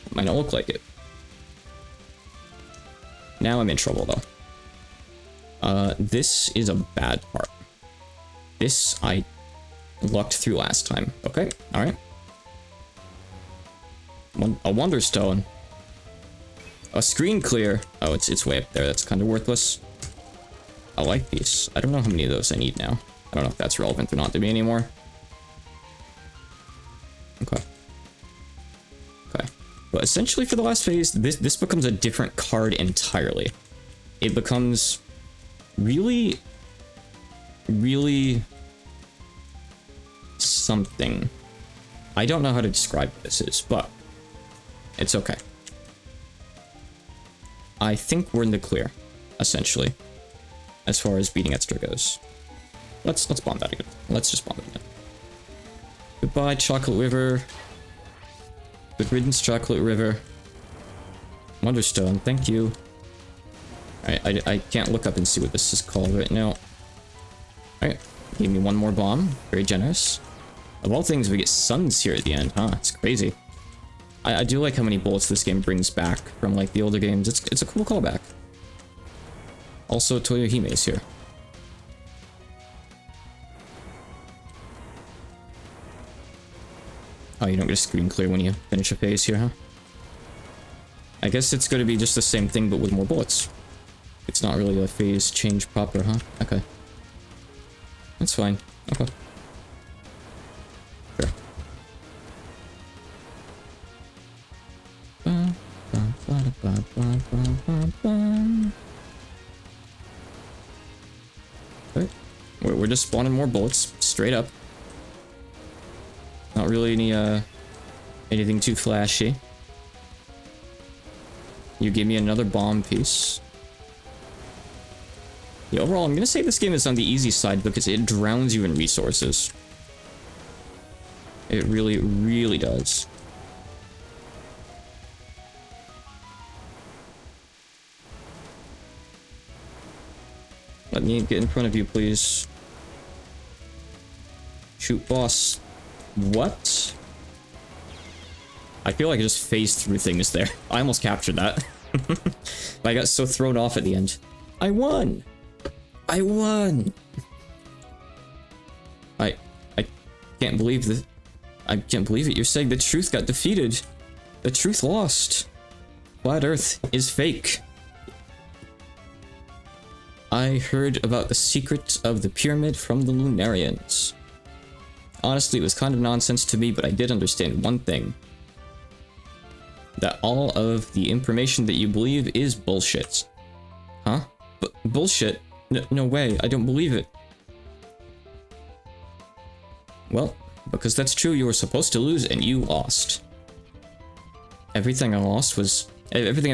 It might not look like it. Now I'm in trouble, though. This is a bad part. This I lucked through last time. Okay, alright. A Wonderstone. A screen clear. Oh, it's way up there. That's kind of worthless. I like these. I don't know how many of those I need now. I don't know if that's relevant or not to me anymore. Okay. Okay. But essentially for the last phase, this becomes a different card entirely. It becomes really something. I don't know how to describe what this is, but it's okay. I think we're in the clear, essentially, as far as beating Extra goes. Let's bomb that again. Let's just bomb it again. Goodbye, Chocolate River. Good riddance, Chocolate River. Wonderstone, thank you. Alright, I can't look up and see what this is called right now. Alright, gave me one more bomb. Very generous. Of all things, we get suns here at the end, huh? It's crazy. I do like how many bullets this game brings back from, like, the older games. It's a cool callback. Also, Toyohime's here. Oh, you don't get a screen clear when you finish a phase here, huh? I guess it's going to be just the same thing, but with more bullets. It's not really a phase change proper, huh? Okay. That's fine. Okay. Sure. Okay. We're just spawning more bullets, straight up. Not really anything too flashy. You gave me another bomb piece. Yeah, overall, I'm gonna say this game is on the easy side because it drowns you in resources. It really, really does. Let me get in front of you, please. Shoot, boss. What? I feel like I just phased through things there. I almost captured that. I got so thrown off at the end. I won! I won! I can't believe this. I can't believe it. You're saying the truth got defeated. The truth lost. Flat Earth is fake. I heard about the secret of the pyramid from the Lunarians. Honestly, it was kind of nonsense to me, but I did understand one thing. That all of the information that you believe is bullshit. Huh? Bullshit? No way, I don't believe it. Well, because that's true, you were supposed to lose and you lost. Everything I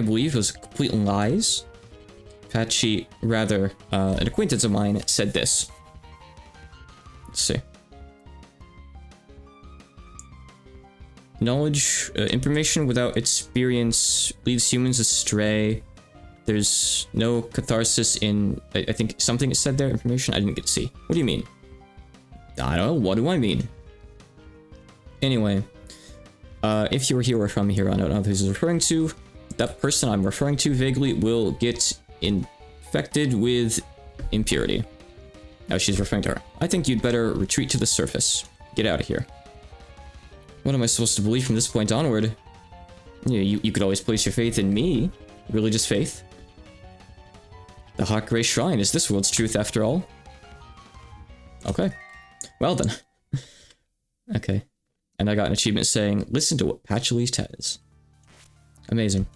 believed was complete lies. Patchy, rather, an acquaintance of mine said this. Let's see. Knowledge, information without experience leads humans astray. There's no catharsis in, I think something is said there, information I didn't get to see. What do you mean? I don't know, what do I mean? Anyway, if you were here or from here, I don't know who this is referring to. That person I'm referring to vaguely will get infected with impurity. Now she's referring to her. I think you'd better retreat to the surface. Get out of here. What am I supposed to believe from this point onward? Yeah, you could always place your faith in me. Religious faith. The Hot Grey Shrine is this world's truth after all. Okay. Well then. Okay. And I got an achievement saying, listen to what Patchy says. Amazing.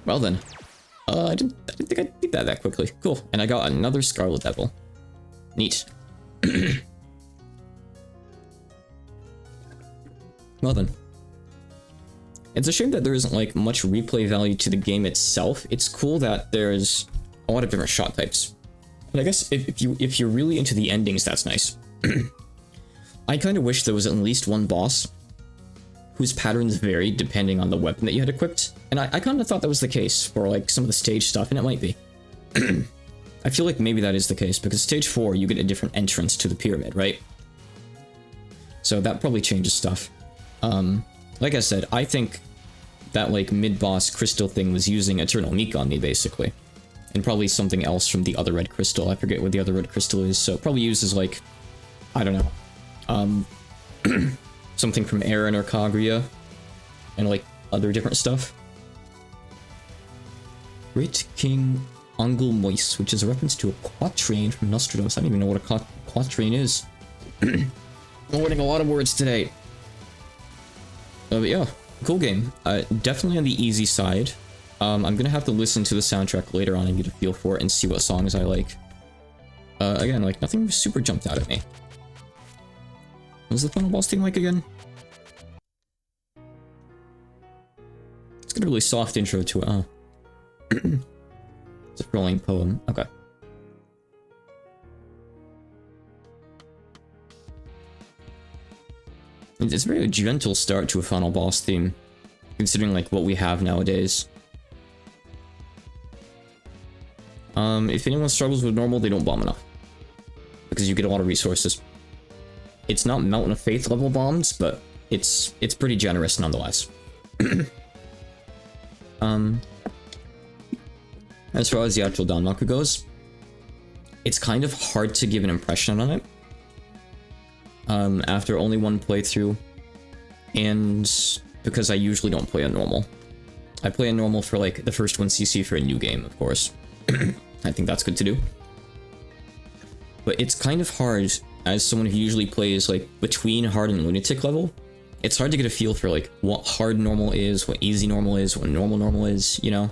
Well then. I didn't think I'd beat that quickly. Cool. And I got another Scarlet Devil. Neat. Well then. It's a shame that there isn't like much replay value to the game itself. It's cool that there's a lot of different shot types. But I guess if you're really into the endings, that's nice. I kind of wish there was at least one boss whose patterns varied depending on the weapon that you had equipped. And I kind of thought that was the case for like some of the stage stuff, and it might be. I feel like maybe that is the case because stage 4 you get a different entrance to the pyramid, right? So that probably changes stuff. Like I said, I think that like mid-boss crystal thing was using Eternal Meek on me basically. And probably something else from the other red crystal. I forget what the other red crystal is, so it probably uses like, I don't know. Something from Aaron or Kaguya. And like other different stuff. Great King Ungul Moist, which is a reference to a quatrain from Nostradamus. I don't even know what a quatrain is. I'm learning a lot of words today. But yeah, cool game. Definitely on the easy side. I'm gonna have to listen to the soundtrack later on and get a feel for it and see what songs I like. Again, like nothing super jumped out at me. What was the final boss theme like again? It's got a really soft intro to it, huh? It's a rolling poem. Okay. It's a very gentle start to a final boss theme, considering like what we have nowadays. If anyone struggles with normal, they don't bomb enough. Because you get a lot of resources. It's not Mountain of Faith level bombs, but it's pretty generous nonetheless. As far as the actual Danmaku goes, it's kind of hard to give an impression on it. After only one playthrough, and because I usually don't play on normal. I play on normal for like the first 1cc for a new game, of course. I think that's good to do. But it's kind of hard, as someone who usually plays like between hard and lunatic level, it's hard to get a feel for like what hard normal is, what easy normal is, what normal is, you know?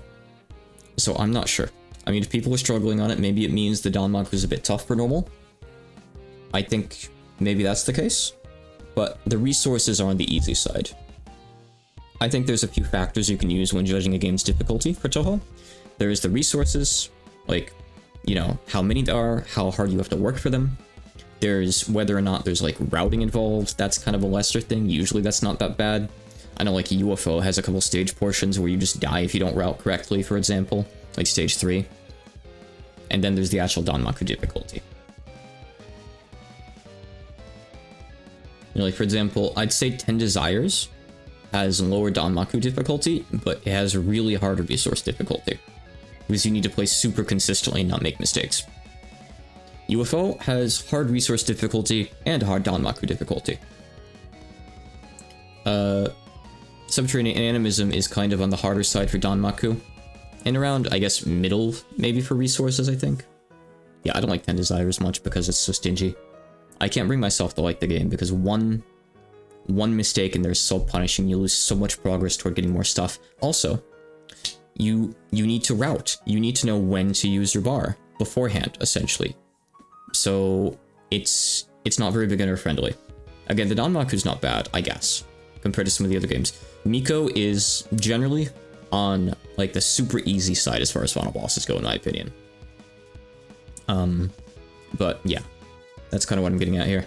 So I'm not sure. I mean, if people are struggling on it, maybe it means the Danmaku is a bit tough for normal. I think maybe that's the case, but the resources are on the easy side. I think there's a few factors you can use when judging a game's difficulty for Touhou. There's the resources, like, you know, how many there are, how hard you have to work for them. There's whether or not there's like routing involved. That's kind of a lesser thing. Usually that's not that bad. I know like UFO has a couple stage portions where you just die if you don't route correctly, for example, like stage 3. And then there's the actual Danmaku difficulty. You know, like for example, I'd say 10 Desires has lower Danmaku difficulty, but it has really harder resource difficulty. Because you need to play super consistently and not make mistakes. UFO has hard resource difficulty and hard Danmaku difficulty. Subterranean Animism is kind of on the harder side for Danmaku. And around, I guess, middle, maybe for resources, I think. Yeah, I don't like 10 Desires much because it's so stingy. I can't bring myself to like the game because one mistake and they're so punishing, you lose so much progress toward getting more stuff. Also, you need to route. You need to know when to use your bar beforehand, essentially. So it's not very beginner friendly. Again, the Danmaku's not bad, I guess, compared to some of the other games. Miko is generally on like the super easy side as far as final bosses go, in my opinion. But yeah, that's kind of what I'm getting at here.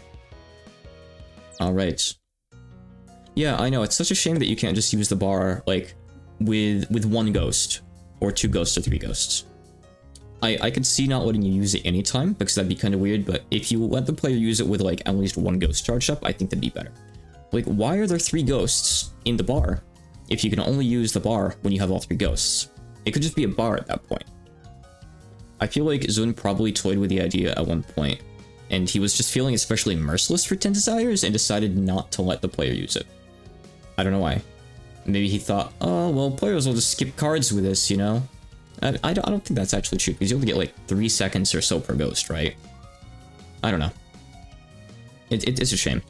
All right. Yeah, I know, it's such a shame that you can't just use the bar like with one ghost or 2 ghosts or 3 ghosts. I could see not letting you use it anytime because that'd be kind of weird, but if you let the player use it with like at least 1 ghost charged up, I think that'd be better. Like, why are there 3 ghosts in the bar if you can only use the bar when you have all 3 ghosts? It could just be a bar at that point. I feel like Zun probably toyed with the idea at one point, and he was just feeling especially merciless for 10 Desires and decided not to let the player use it. I don't know why. Maybe he thought, oh, well, players will just skip cards with this, you know? I don't think that's actually true, because you only get like 3 seconds or so per ghost, right? I don't know. It's a shame.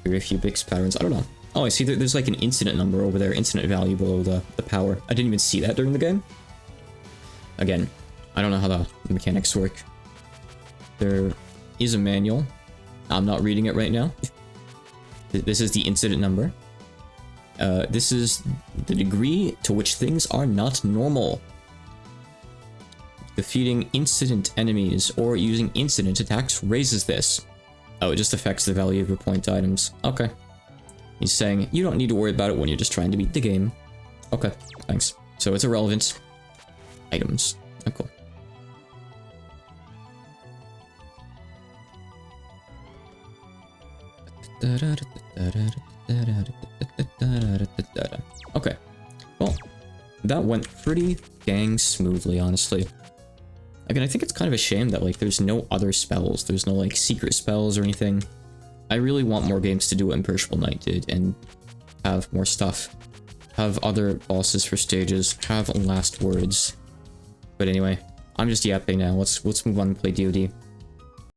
Very few big patterns, I don't know. Oh, I see that there's like an incident number over there, incident value below the power. I didn't even see that during the game. Again, I don't know how the mechanics work. There is a manual. I'm not reading it right now. This is the incident number. This is the degree to which things are not normal. Defeating incident enemies or using incident attacks raises this. Oh, it just affects the value of your point items. Okay. He's saying you don't need to worry about it when you're just trying to beat the game. Okay, thanks. So it's irrelevant. Items. Oh, cool. Okay. Well, that went pretty dang smoothly, honestly. Again, I think it's kind of a shame that, like, there's no other spells. There's no, like, secret spells or anything. I really want more games to do what Imperishable Knight did and have more stuff. Have other bosses for stages. Have last words. But anyway, I'm just yapping now. Let's move on and play DoD.